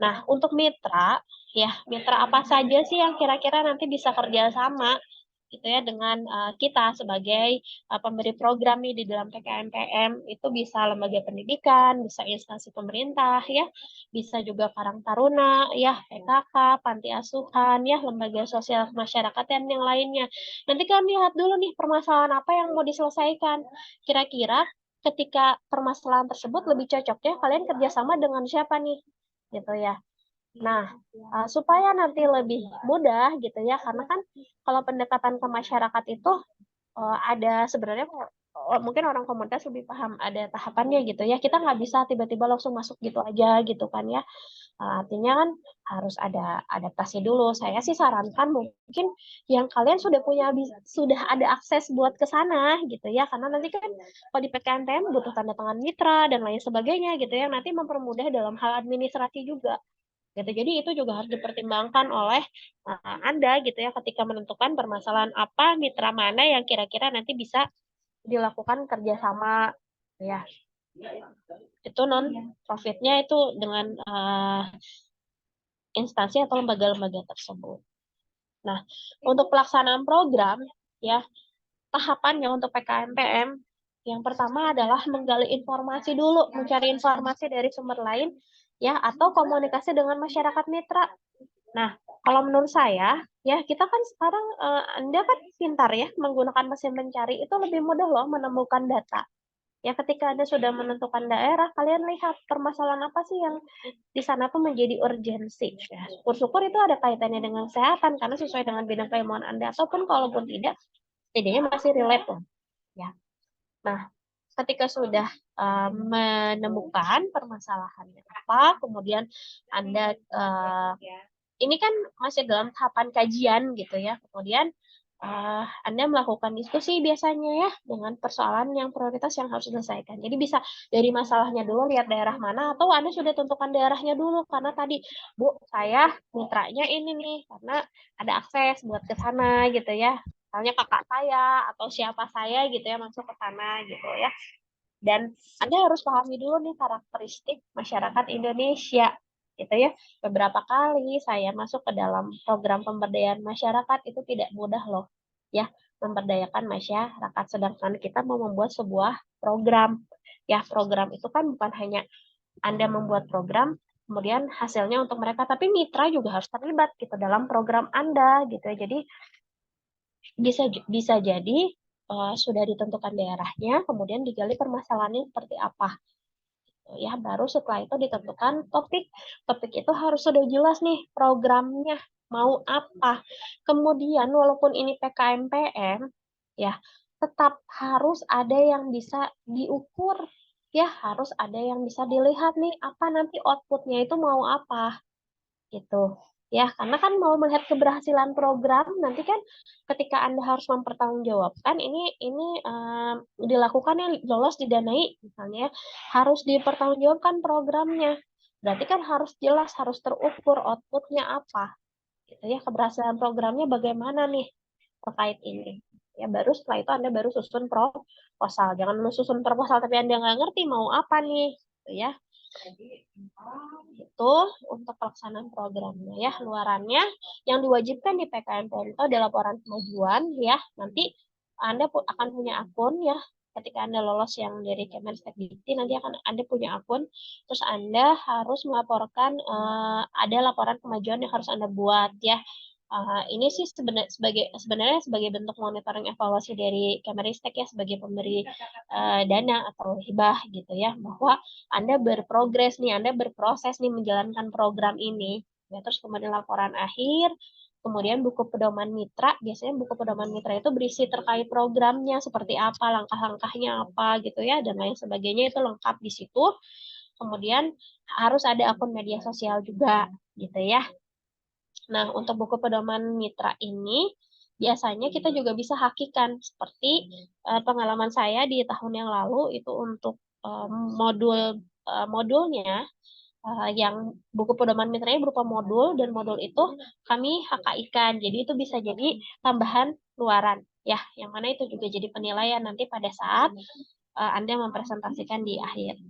Nah, untuk mitra, ya mitra apa saja sih yang kira-kira nanti bisa kerja sama gitu ya dengan kita sebagai pemberi program nih di dalam PKMPM. Itu bisa lembaga pendidikan, bisa instansi pemerintah ya, bisa juga Karang Taruna ya, PKK, panti asuhan ya, lembaga sosial masyarakat dan yang lainnya. Nanti kalian lihat dulu nih permasalahan apa yang mau diselesaikan. Kira-kira ketika permasalahan tersebut lebih cocoknya kalian kerjasama dengan siapa nih gitu ya. Nah, supaya nanti lebih mudah gitu ya, karena kan kalau pendekatan ke masyarakat itu ada sebenarnya mungkin orang komunitas lebih paham ada tahapannya gitu ya. Kita nggak bisa tiba-tiba langsung masuk gitu aja gitu kan ya. Artinya kan harus ada adaptasi dulu. Saya sih sarankan mungkin yang kalian sudah ada akses buat ke sana gitu ya, karena nanti kan kalau di PKMPM butuh tanda tangan mitra dan lain sebagainya gitu ya, nanti mempermudah dalam hal administrasi juga gitu. Jadi itu juga harus dipertimbangkan oleh Anda gitu ya ketika menentukan permasalahan apa, mitra mana yang kira-kira nanti bisa dilakukan kerjasama ya. Itu non profitnya itu dengan instansi atau lembaga-lembaga tersebut. Nah, untuk pelaksanaan program ya, tahapannya untuk PKMPM yang pertama adalah menggali informasi dulu, mencari informasi dari sumber lain ya, atau komunikasi dengan masyarakat mitra. Nah, kalau menurut saya ya, kita kan sekarang Anda kan pintar ya menggunakan mesin mencari, itu lebih mudah loh menemukan data. Ya, ketika Anda sudah menentukan daerah, kalian lihat permasalahan apa sih yang di sana tuh menjadi urgensi. Ya, syukur-syukur itu ada kaitannya dengan kesehatan karena sesuai dengan bidang keilmuan Anda, ataupun kalaupun tidak, setidaknya masih relate loh. Ya. Nah, ketika sudah menemukan permasalahannya apa, kemudian Anda ini kan masih dalam tahapan kajian gitu ya. Kemudian Anda melakukan diskusi biasanya ya dengan persoalan yang prioritas yang harus diselesaikan. Jadi bisa dari masalahnya dulu lihat daerah mana, atau Anda sudah tentukan daerahnya dulu karena tadi, Bu, saya mitranya ini nih karena ada akses buat ke sana gitu ya. Misalnya kakak saya atau siapa saya gitu ya masuk ke sana gitu ya. Dan Anda harus pahami dulu nih karakteristik masyarakat Indonesia gitu ya. Beberapa kali saya masuk ke dalam program pemberdayaan masyarakat itu tidak mudah loh ya memberdayakan masyarakat, sedangkan kita mau membuat sebuah program. Ya, program itu kan bukan hanya Anda membuat program kemudian hasilnya untuk mereka, tapi mitra juga harus terlibat gitu dalam program Anda gitu ya. Jadi bisa jadi sudah ditentukan daerahnya, kemudian digali permasalahannya seperti apa. Ya, baru setelah itu ditentukan topik. Topik itu harus sudah jelas nih programnya mau apa. Kemudian walaupun ini PKMPM, ya tetap harus ada yang bisa diukur. Ya, harus ada yang bisa dilihat nih apa nanti outputnya itu mau apa gitu. Ya, karena kan mau melihat keberhasilan program, nanti kan ketika Anda harus mempertanggungjawabkan ini dilakukan yang lolos didanai misalnya, harus dipertanggungjawabkan programnya. Berarti kan harus jelas, harus terukur outputnya apa. Gitu ya, keberhasilan programnya bagaimana nih terkait ini. Ya, baru setelah itu Anda baru susun proposal. Jangan susun proposal tapi Anda nggak ngerti mau apa nih, gitu ya. Itu untuk pelaksanaan programnya ya. Luarannya yang diwajibkan di PKMPM itu adalah laporan kemajuan ya. Nanti Anda akan punya akun ya. Ketika Anda lolos yang dari Kemenristek-Dikti, nanti akan Anda punya akun. Terus Anda harus melaporkan ada laporan kemajuan yang harus Anda buat ya. Ini sih sebenarnya sebagai bentuk monitoring evaluasi dari Kemenristek ya, sebagai pemberi dana atau hibah gitu ya, bahwa Anda berprogres nih, Anda berproses nih menjalankan program ini. Ya, terus kemudian laporan akhir, kemudian buku pedoman mitra. Biasanya buku pedoman mitra itu berisi terkait programnya seperti apa, langkah-langkahnya apa gitu ya, dan lain sebagainya itu lengkap di situ. Kemudian harus ada akun media sosial juga gitu ya. Nah, untuk buku pedoman mitra ini biasanya kita juga bisa hakikan seperti pengalaman saya di tahun yang lalu itu untuk modulnya yang buku pedoman mitranya berupa modul, dan modul itu kami HKI-kan. Jadi itu bisa jadi tambahan luaran ya, yang mana itu juga jadi penilaian nanti pada saat Anda mempresentasikan di akhir.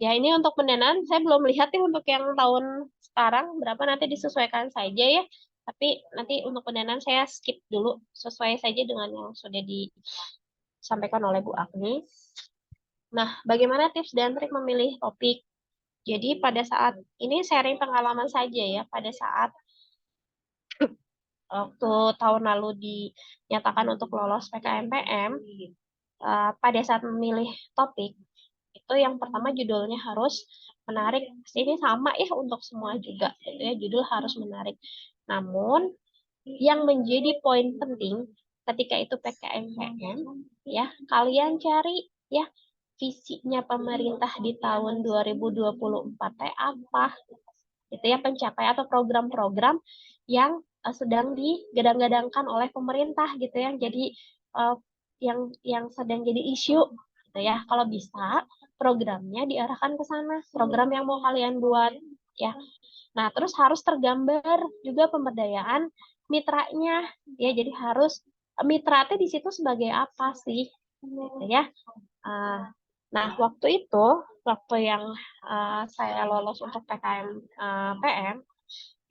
Ya, ini untuk pendanaan saya belum lihat ya untuk yang tahun sekarang berapa, nanti disesuaikan saja ya. Tapi nanti untuk pendanaan saya skip dulu, sesuai saja dengan yang sudah disampaikan oleh Bu Agni. Nah, bagaimana tips dan trik memilih topik? Jadi pada saat ini sharing pengalaman saja ya, pada saat waktu tahun lalu dinyatakan untuk lolos PKMPM, pada saat memilih topik, itu yang pertama judulnya harus menarik. Ini sama ya untuk semua juga, gitu ya, judul harus menarik. Namun yang menjadi poin penting ketika itu PKMPM ya, kalian cari ya visinya pemerintah di tahun 2024 apa, gitu ya, pencapaian atau program-program yang sedang digadang-gadangkan oleh pemerintah gitu ya, jadi yang sedang jadi isu gitu ya. Kalau bisa programnya diarahkan ke sana, program yang mau kalian buat ya. Nah, terus harus tergambar juga pemberdayaan mitranya ya. Jadi harus mitra di situ sebagai apa sih gitu ya. Nah, waktu yang saya lolos untuk PKMPM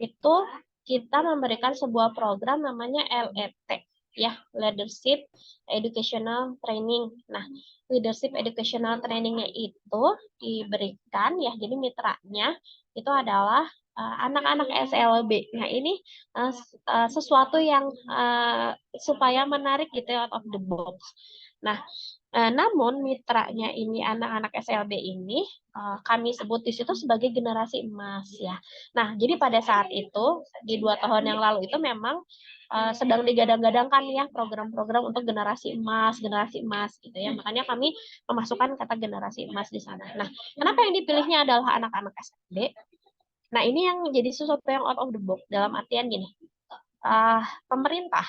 itu kita memberikan sebuah program namanya LET ya, Leadership Educational Training. Nah, Leadership Educational Trainingnya itu diberikan ya, jadi mitranya itu adalah anak-anak SLB. Nah, ini sesuatu yang supaya menarik gitu ya, out of the box. Nah, namun mitranya ini anak-anak SLB ini kami sebut di situ sebagai generasi emas ya. Nah, jadi pada saat itu di 2 tahun yang lalu itu memang sedang digadang-gadangkan ya program-program untuk generasi emas gitu ya. Makanya kami memasukkan kata generasi emas di sana. Nah, kenapa yang dipilihnya adalah anak-anak SLB? Nah, ini yang jadi sesuatu yang out of the box dalam artian gini. Pemerintah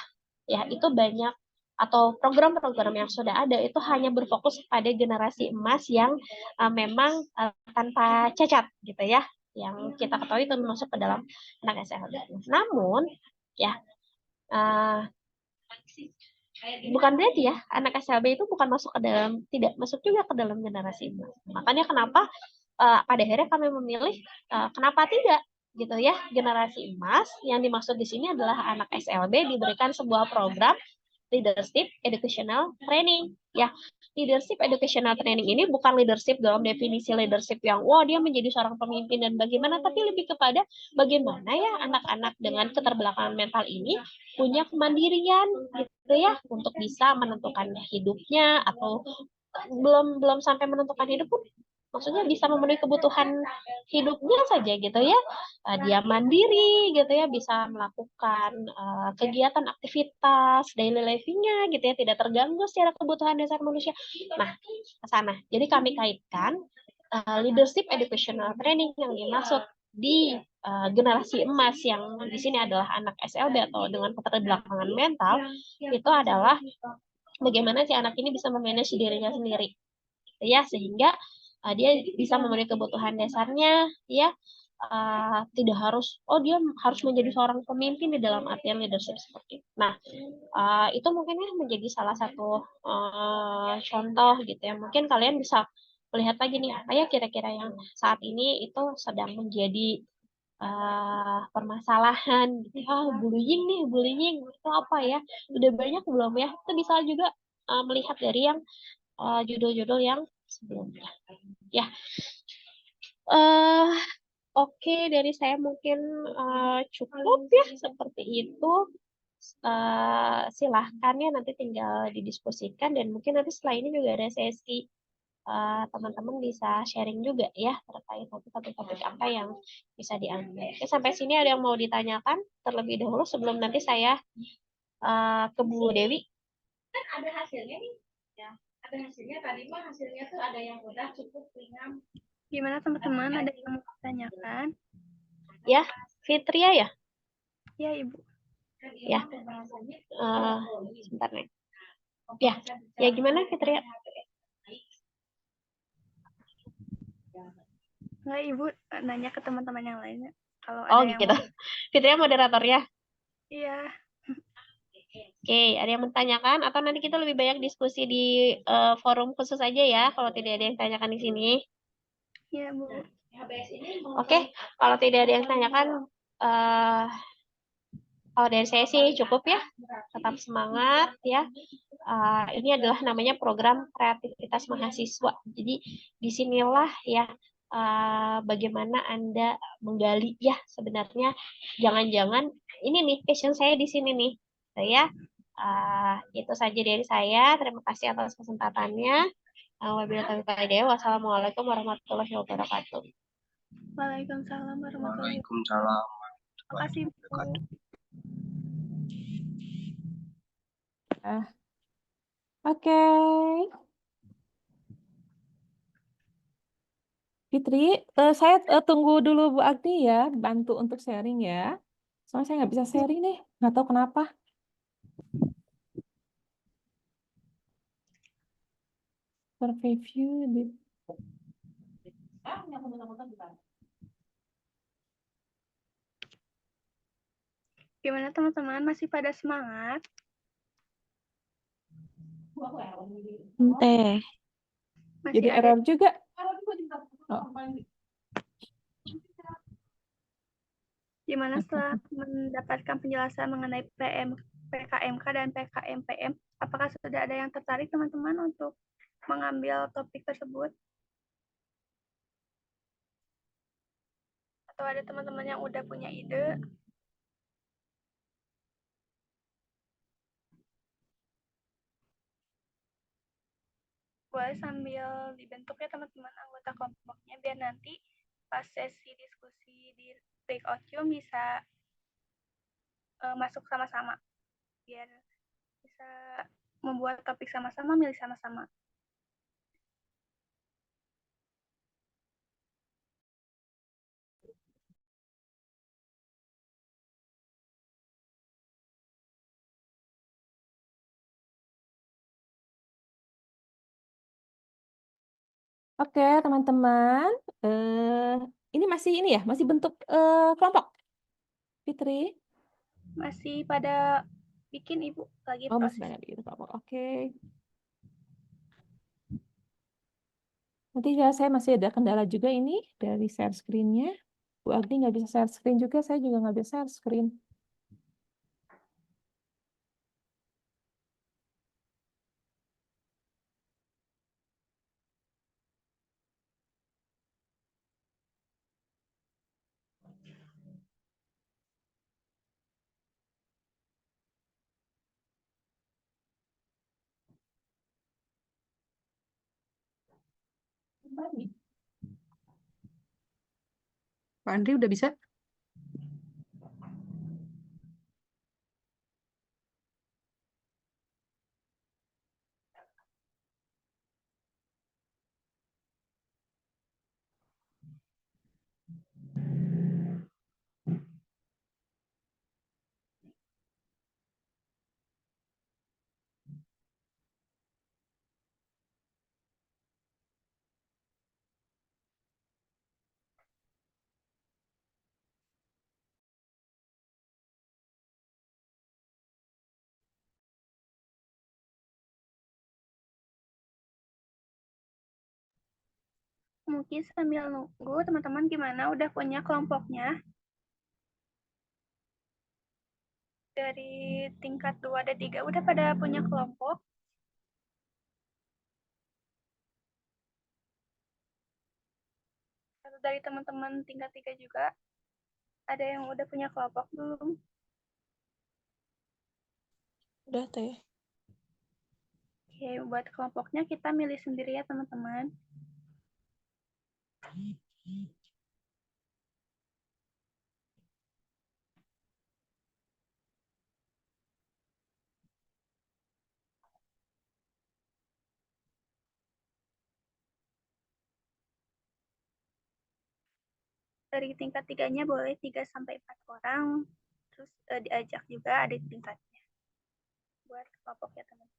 ya itu banyak atau program-program yang sudah ada itu hanya berfokus pada generasi emas yang memang tanpa cacat gitu ya, yang kita ketahui itu masuk ke dalam anak SLB. Namun ya bukan berarti ya anak SLB itu bukan masuk ke dalam, tidak masuk juga ke dalam generasi emas. Makanya kenapa pada akhirnya kami memilih kenapa tidak gitu ya, generasi emas yang dimaksud di sini adalah anak SLB diberikan sebuah program Leadership Educational Training ya. Leadership Educational Training ini bukan leadership dalam definisi leadership yang wah dia menjadi seorang pemimpin dan bagaimana, tapi lebih kepada bagaimana ya anak-anak dengan keterbelakangan mental ini punya kemandirian gitu ya untuk bisa menentukan hidupnya, atau belum sampai menentukan hidup pun maksudnya bisa memenuhi kebutuhan hidupnya saja gitu ya. Dia mandiri gitu ya, bisa melakukan kegiatan aktivitas daily living-nya gitu ya, tidak terganggu secara kebutuhan dasar manusia. Nah, ke sana. Jadi kami kaitkan leadership educational training yang dimaksud di generasi emas yang di sini adalah anak SLB atau dengan keterbelakangan mental, itu adalah bagaimana si anak ini bisa memanage dirinya sendiri ya, sehingga dia bisa memenuhi kebutuhan dasarnya ya, tidak harus, dia harus menjadi seorang pemimpin di dalam artian leadership seperti itu. Nah, itu mungkin ya menjadi salah satu contoh gitu ya. Mungkin kalian bisa melihat lagi nih, apa ya kira-kira yang saat ini itu sedang menjadi permasalahan gitu. Bullying itu apa ya? Udah banyak belum ya? Kita bisa juga melihat dari yang judul-judul yang sebelumnya. Ya, eh oke, dari saya mungkin cukup ya seperti itu. Silahkan ya nanti tinggal didiskusikan dan mungkin nanti setelah ini juga ada sesi teman-teman bisa sharing juga ya terkait topik-topik apa yang bisa diambil. Oke, sampai sini ada yang mau ditanyakan terlebih dahulu sebelum nanti saya ke Bu Dewi. Kan ada hasilnya nih. Ya, ada hasilnya. Tadi mah hasilnya tuh ada yang udah cukup ringan. Gimana teman-teman? Ada yang mau ditanyakan? Ya, Fitria ya? Ya, Ibu. Ya. Sebentar nih. Ya gimana Fitria? Nggak, Ibu nanya ke teman-teman yang lainnya. Kalau Oh ada yang gitu. Fitria moderatornya. Iya. Oke, ada yang menanyakan atau nanti kita lebih banyak diskusi di forum khusus aja ya kalau tidak ada yang tanyakan di sini. Iya, Bu. Oke, kalau tidak ada yang tanyakan kalau dari saya sih cukup ya. Tetap semangat ya. Ini adalah namanya program kreativitas mahasiswa. Jadi disinilah ya bagaimana Anda menggali ya sebenarnya jangan-jangan ini nih passion saya di sini nih. Saya itu saja dari saya. Terima kasih atas kesempatannya. Wassalamualaikum warahmatullahi wabarakatuh. Waalaikumsalam warahmatullahi wabarakatuh. Waalaikumsalam Terima kasih, Bu. Oke. Fitri, saya tunggu dulu Bu Agni ya, bantu untuk sharing ya. Soalnya saya nggak bisa sharing nih, nggak tahu kenapa. Survey view di... Gimana teman-teman? Masih pada semangat? Teh. Masih Jadi ada error juga. Oh. gimana setelah mendapatkan penjelasan mengenai PKMK dan PKMPM? Apakah sudah ada yang tertarik teman-teman untuk mengambil topik tersebut? Atau ada teman-teman yang udah punya ide? Boleh sambil dibentuk ya teman-teman anggota kelompoknya biar nanti pas sesi diskusi di breakout room bisa masuk sama-sama. Biar bisa membuat topik sama-sama, milih sama-sama. Oke, teman-teman. Ini masih ya, masih bentuk kelompok. Fitri. Masih pada bikin Ibu lagi Oh, masih proses. banyak bikin kelompok. Oke. Nanti ya, saya masih ada kendala juga ini dari share screen-nya. Bu Agni nggak bisa share screen juga, saya juga nggak bisa share screen. Pak Andri udah bisa? mungkin sambil nunggu, teman-teman gimana? Udah punya kelompoknya? Dari tingkat 2 dan 3 udah pada punya kelompok? Atau dari teman-teman tingkat 3 juga? Ada yang udah punya kelompok belum? Udah tuh ya. Oke, buat kelompoknya kita milih sendiri ya teman-teman. Dari tingkat 3-nya boleh 3 sampai 4 orang. Terus diajak juga ada tingkatnya. Buat kelompok ya teman-teman.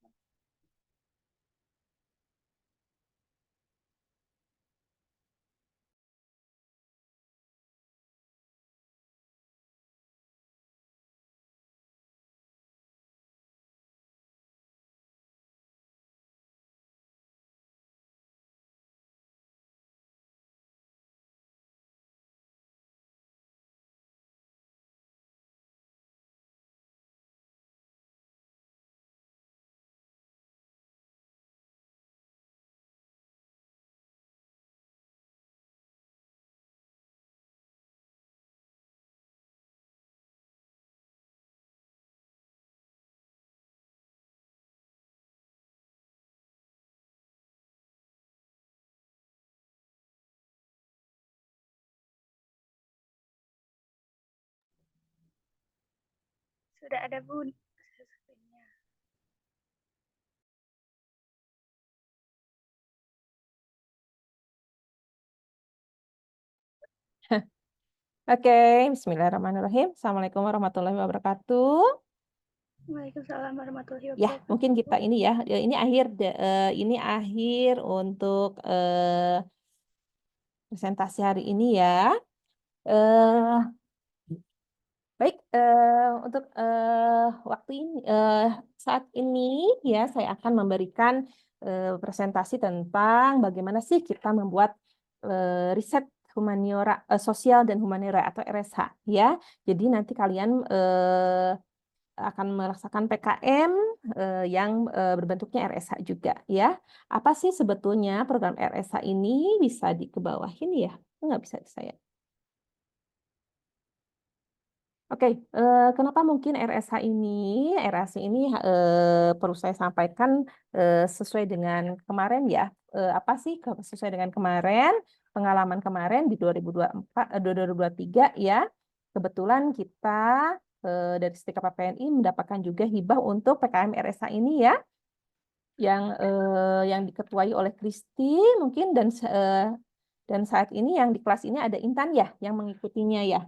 Sudah ada Bun. Oke, Bismillahirrahmanirrahim. Assalamualaikum warahmatullahi wabarakatuh. Waalaikumsalam warahmatullahi Ya, wabarakatuh. mungkin kita ini ya, ini akhir untuk presentasi hari ini ya. Eh, Baik, untuk waktu ini, saat ini ya, saya akan memberikan presentasi tentang bagaimana sih kita membuat riset humaniora, sosial dan humaniora atau RSH ya. Jadi nanti kalian akan merasakan PKM yang berbentuknya RSH juga ya. Apa sih sebetulnya program RSH ini? Bisa dikebawahin ya? Nggak bisa saya. Oke, kenapa mungkin RSH ini? RSH ini perlu saya sampaikan sesuai dengan kemarin ya. Apa sih sesuai dengan kemarin, pengalaman kemarin di 2024, 2023 ya. Kebetulan kita dari Setika PPNI mendapatkan juga hibah untuk PKM RSH ini ya, yang diketuai oleh Kristi mungkin dan saat ini yang di kelas ini ada Intan ya yang mengikutinya ya.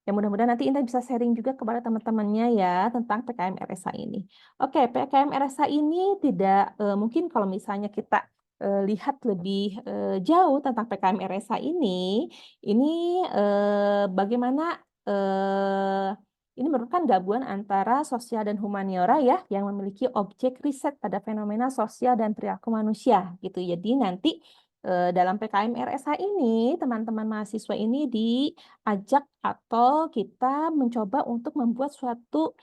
Ya mudah-mudahan nanti Intan bisa sharing juga kepada teman-temannya ya tentang PKM RSH ini. Oke, PKM RSH ini tidak mungkin kalau misalnya kita lihat lebih jauh tentang PKM RSH ini bagaimana ini merupakan gabungan antara sosial dan humaniora ya yang memiliki objek riset pada fenomena sosial dan perilaku manusia gitu. Jadi nanti dalam PKM RSH ini teman-teman mahasiswa ini diajak atau kita mencoba untuk membuat suatu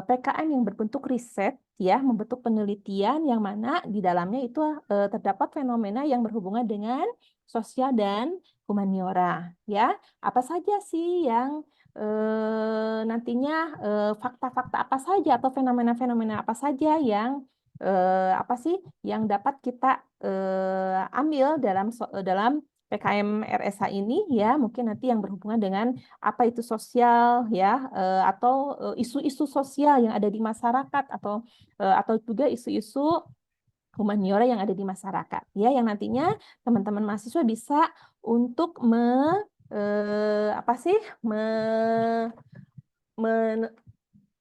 PKM yang berbentuk riset ya, membentuk penelitian yang mana di dalamnya itu terdapat fenomena yang berhubungan dengan sosial dan humaniora ya. Apa saja sih yang nantinya fakta-fakta apa saja atau fenomena-fenomena apa saja yang apa sih yang dapat kita ambil dalam PKM RSH ini ya, mungkin nanti yang berhubungan dengan apa itu sosial ya, atau isu-isu sosial yang ada di masyarakat atau juga isu-isu humaniora yang ada di masyarakat ya, yang nantinya teman-teman mahasiswa bisa untuk apa sih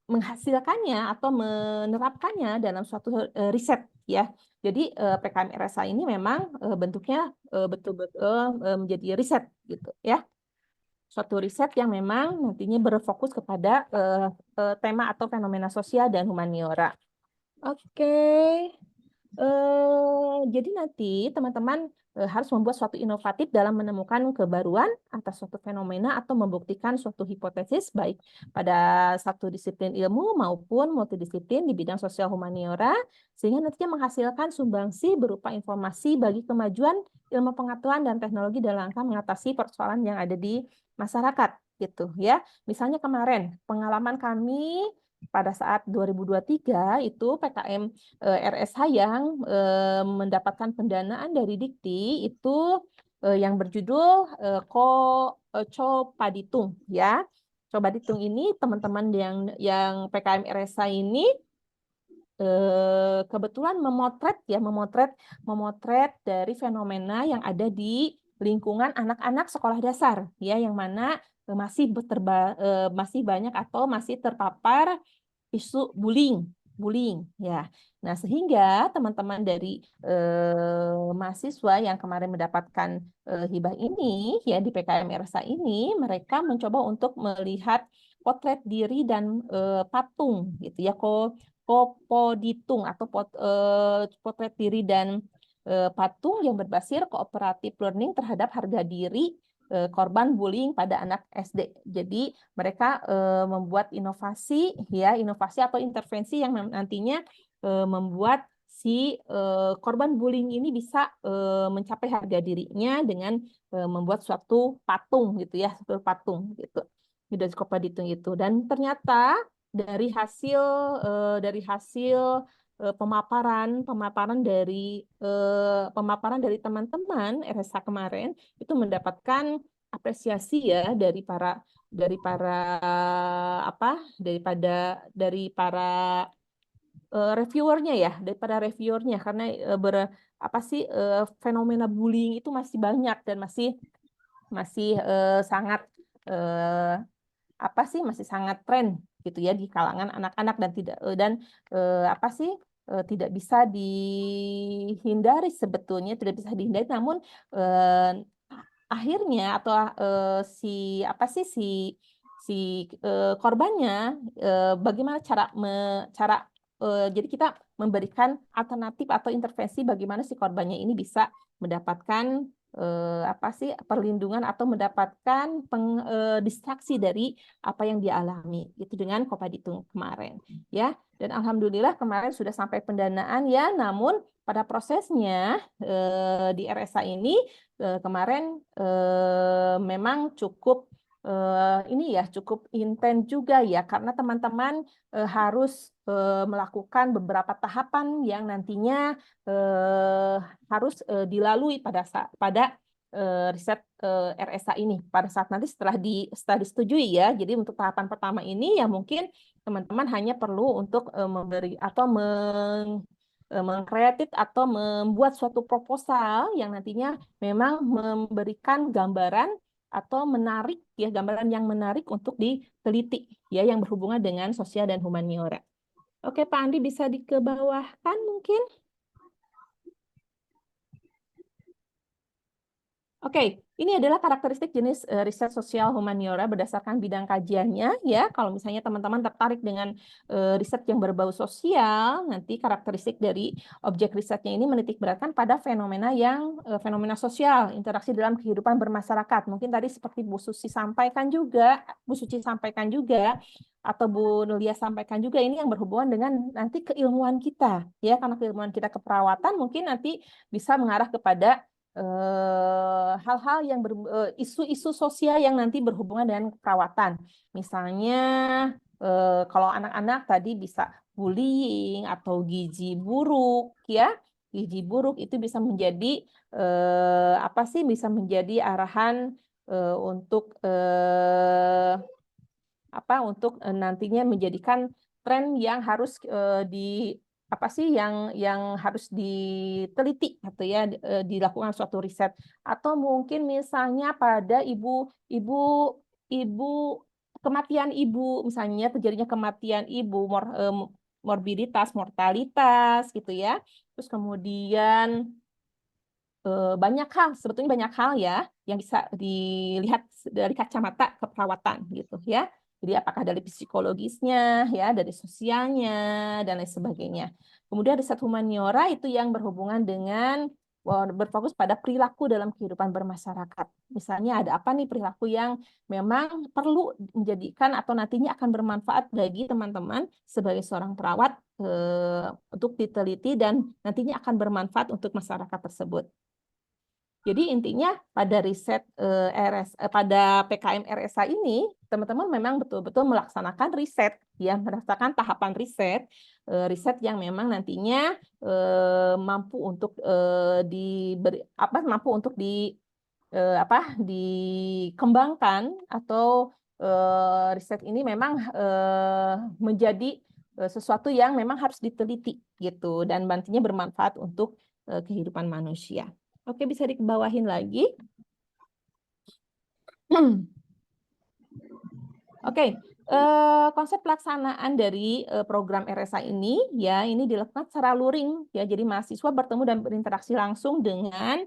menghasilkannya atau menerapkannya dalam suatu riset ya. Jadi PKM RSH ini memang bentuknya betul-betul menjadi riset gitu ya. Suatu riset yang memang nantinya berfokus kepada tema atau fenomena sosial dan humaniora. Oke. Jadi nanti teman-teman harus membuat suatu inovatif dalam menemukan kebaruan atas suatu fenomena atau membuktikan suatu hipotesis baik pada satu disiplin ilmu maupun multidisiplin di bidang sosial humaniora sehingga nantinya menghasilkan sumbangsi berupa informasi bagi kemajuan ilmu pengetahuan dan teknologi dalam rangka mengatasi persoalan yang ada di masyarakat gitu ya. Misalnya kemarin pengalaman kami pada saat 2023 itu PKM RSH yang mendapatkan pendanaan dari Dikti itu yang berjudul Coba Ditung ya. Coba Ditung ini teman-teman yang PKM RSH ini kebetulan memotret dari fenomena yang ada di lingkungan anak-anak sekolah dasar ya yang mana masih banyak atau masih terpapar isu bullying ya. Nah, sehingga teman-teman dari mahasiswa yang kemarin mendapatkan hibah ini ya di PKM RSA ini mereka mencoba untuk melihat potret diri dan patung gitu ya Kopoditung atau potret diri dan patung yang berbasis kooperatif learning terhadap harga diri korban bullying pada anak SD. Jadi mereka membuat inovasi atau intervensi yang nantinya membuat si korban bullying ini bisa mencapai harga dirinya dengan membuat suatu patung gitu ya, suatu patung gitu. Dari Kopaditung itu dan ternyata dari hasil pemaparan dari teman-teman RSH kemarin itu mendapatkan apresiasi ya dari para reviewernya karena fenomena bullying itu masih banyak dan masih sangat masih sangat tren gitu ya di kalangan anak-anak dan tidak bisa dihindari sebetulnya namun akhirnya atau korbannya bagaimana jadi kita memberikan alternatif atau intervensi bagaimana si korbannya ini bisa mendapatkan perlindungan atau mendapatkan distraksi dari apa yang dia alami itu dengan Kopaditung kemarin ya. Dan alhamdulillah kemarin sudah sampai pendanaan ya, namun pada prosesnya di RSA ini kemarin memang cukup cukup intens juga ya karena teman-teman harus melakukan beberapa tahapan yang nantinya harus dilalui pada riset RSA ini pada saat nanti setelah disetujui ya. Jadi untuk tahapan pertama ini ya mungkin teman-teman hanya perlu untuk memberi atau mengkreatif atau membuat suatu proposal yang nantinya memang memberikan gambaran atau gambaran yang menarik untuk diteliti ya yang berhubungan dengan sosial dan humaniora. Oke, Pak Andi bisa dikebawahkan mungkin? Oke, ini adalah karakteristik jenis riset sosial humaniora berdasarkan bidang kajiannya ya. Kalau misalnya teman-teman tertarik dengan riset yang berbau sosial, nanti karakteristik dari objek risetnya ini menitikberatkan pada fenomena sosial, interaksi dalam kehidupan bermasyarakat. Mungkin tadi seperti Bu Suci sampaikan juga atau Bu Nulia sampaikan juga ini yang berhubungan dengan nanti keilmuan kita ya, karena keilmuan kita keperawatan mungkin nanti bisa mengarah kepada hal-hal yang isu-isu sosial yang nanti berhubungan dengan perawatan. Misalnya kalau anak-anak tadi bisa bullying atau gizi buruk ya. Gizi buruk itu bisa menjadi bisa menjadi arahan untuk nantinya menjadikan tren yang harus yang harus diteliti atau ya dilakukan suatu riset atau mungkin misalnya pada kematian ibu misalnya terjadinya kematian ibu morbiditas mortalitas gitu ya terus kemudian sebetulnya banyak hal ya yang bisa dilihat dari kacamata keperawatan gitu ya. Jadi apakah dari psikologisnya, ya, dari sosialnya, dan lain sebagainya. Kemudian riset humaniora itu yang berhubungan dengan berfokus pada perilaku dalam kehidupan bermasyarakat. Misalnya ada apa nih perilaku yang memang perlu menjadikan atau nantinya akan bermanfaat bagi teman-teman sebagai seorang perawat untuk diteliti dan nantinya akan bermanfaat untuk masyarakat tersebut. Jadi intinya pada riset pada PKM RSA ini teman-teman memang betul-betul melaksanakan riset, ya, merasakan tahapan riset yang memang nantinya mampu untuk dikembangkan atau riset ini memang menjadi sesuatu yang memang harus diteliti gitu dan nantinya bermanfaat untuk kehidupan manusia. Oke, bisa dikebawahin lagi. Oke, konsep pelaksanaan dari program RSA ini ya ini dilakukan secara luring ya. Jadi mahasiswa bertemu dan berinteraksi langsung dengan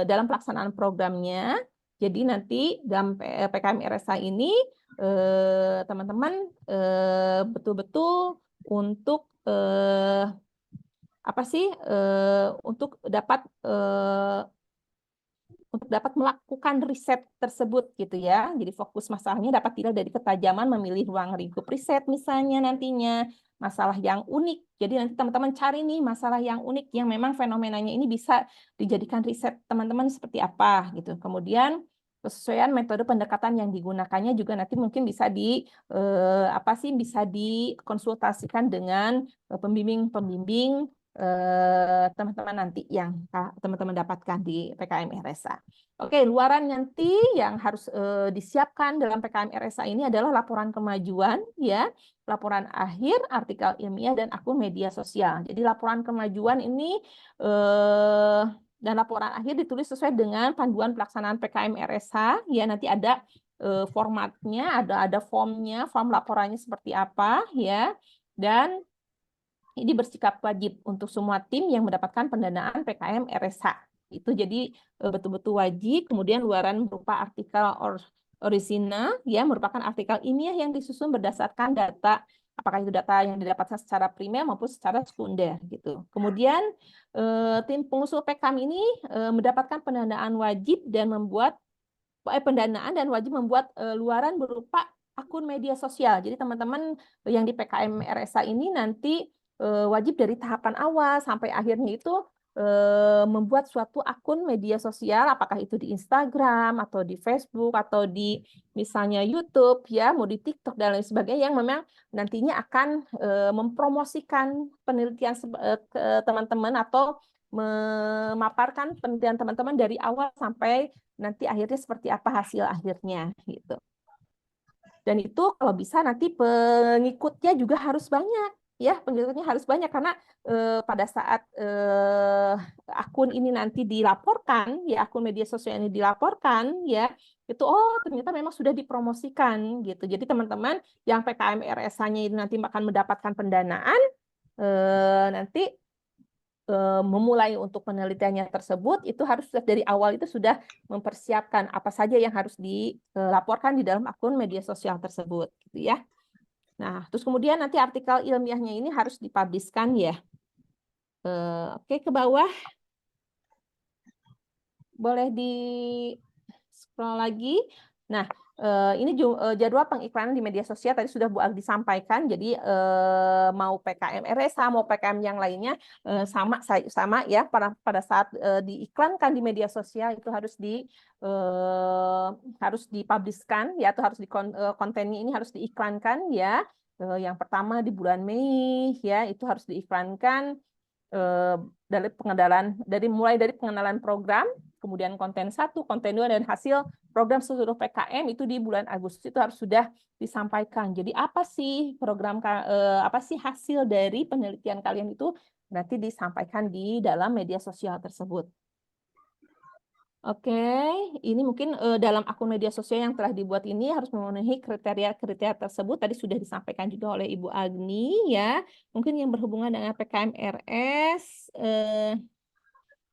dalam pelaksanaan programnya. Jadi nanti dalam PKM RSA ini teman-teman betul-betul untuk untuk dapat melakukan riset tersebut gitu ya. Jadi fokus masalahnya dapat dilihat dari ketajaman memilih ruang lingkup riset misalnya nantinya, masalah yang unik. Jadi nanti teman-teman cari nih masalah yang unik yang memang fenomenanya ini bisa dijadikan riset teman-teman seperti apa gitu. Kemudian kesesuaian metode pendekatan yang digunakannya juga nanti mungkin bisa bisa dikonsultasikan dengan pembimbing teman-teman nanti yang teman-teman dapatkan di PKM RSA. Oke, luaran nanti yang harus disiapkan dalam PKM RSA ini adalah laporan kemajuan, ya, laporan akhir, artikel ilmiah, dan akun media sosial. Jadi laporan kemajuan ini dan laporan akhir ditulis sesuai dengan panduan pelaksanaan PKM RSA, ya, nanti ada formatnya, ada formnya, form laporannya seperti apa, ya, dan ini bersikap wajib untuk semua tim yang mendapatkan pendanaan PKM RSH. Itu jadi betul-betul wajib. Kemudian luaran berupa artikel original, ya, merupakan artikel ilmiah yang disusun berdasarkan data, apakah itu data yang didapatkan secara primer maupun secara sekunder gitu. Kemudian tim pengusul PKM ini mendapatkan pendanaan wajib dan membuat wajib membuat luaran berupa akun media sosial. Jadi teman-teman yang di PKM RSA ini nanti wajib dari tahapan awal sampai akhirnya itu membuat suatu akun media sosial, apakah itu di Instagram atau di Facebook atau di misalnya YouTube, ya, mau di TikTok dan lain sebagainya yang memang nantinya akan mempromosikan penelitian ke teman-teman atau memaparkan penelitian teman-teman dari awal sampai nanti akhirnya seperti apa hasil akhirnya gitu. Dan itu kalau bisa nanti pengikutnya juga harus banyak. Ya, pengikutnya harus banyak karena pada saat akun ini nanti dilaporkan, ya, akun media sosial ini dilaporkan, ya, itu ternyata memang sudah dipromosikan gitu. Jadi teman-teman yang PKM RSA-nya ini nanti akan mendapatkan pendanaan, nanti memulai untuk penelitiannya tersebut itu harus dari awal itu sudah mempersiapkan apa saja yang harus dilaporkan di dalam akun media sosial tersebut, gitu ya. Nah, terus kemudian nanti artikel ilmiahnya ini harus dipubliskan, ya. Oke, ke bawah. Boleh di scroll lagi. Nah, ini jadwal pengiklanan di media sosial tadi sudah Bu Agdi sampaikan. Jadi mau PKM RSA mau PKM yang lainnya sama ya pada saat diiklankan di media sosial itu harus dipubliskan ya atau harus kontennya ini harus diiklankan ya. Yang pertama di bulan Mei ya itu harus diiklankan mulai dari pengenalan program, kemudian konten 1, konten 2, dan hasil program seluruh PKM itu di bulan Agustus itu harus sudah disampaikan. Jadi apa sih hasil dari penelitian kalian itu nanti disampaikan di dalam media sosial tersebut. Oke, ini mungkin dalam akun media sosial yang telah dibuat ini harus memenuhi kriteria-kriteria tersebut. Tadi sudah disampaikan juga oleh Ibu Agni, ya. Mungkin yang berhubungan dengan PKM RS,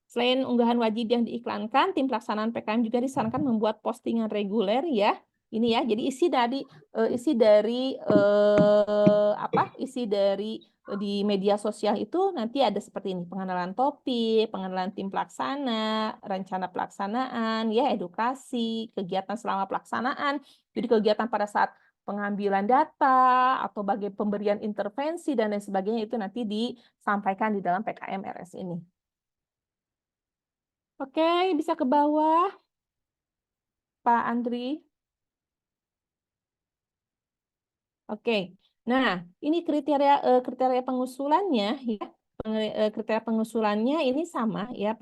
selain unggahan wajib yang diiklankan, tim pelaksanaan PKM juga disarankan membuat postingan reguler, ya. Ini ya, jadi isi dari di media sosial itu nanti ada seperti ini: pengenalan topik, pengenalan tim pelaksana, rencana pelaksanaan, ya, edukasi, kegiatan selama pelaksanaan. Jadi kegiatan pada saat pengambilan data atau bagi pemberian intervensi dan lain sebagainya itu nanti disampaikan di dalam PKM RS ini. Oke, bisa ke bawah, Pak Andri. Oke, nah ini kriteria pengusulannya ya. Kriteria pengusulannya ini sama ya,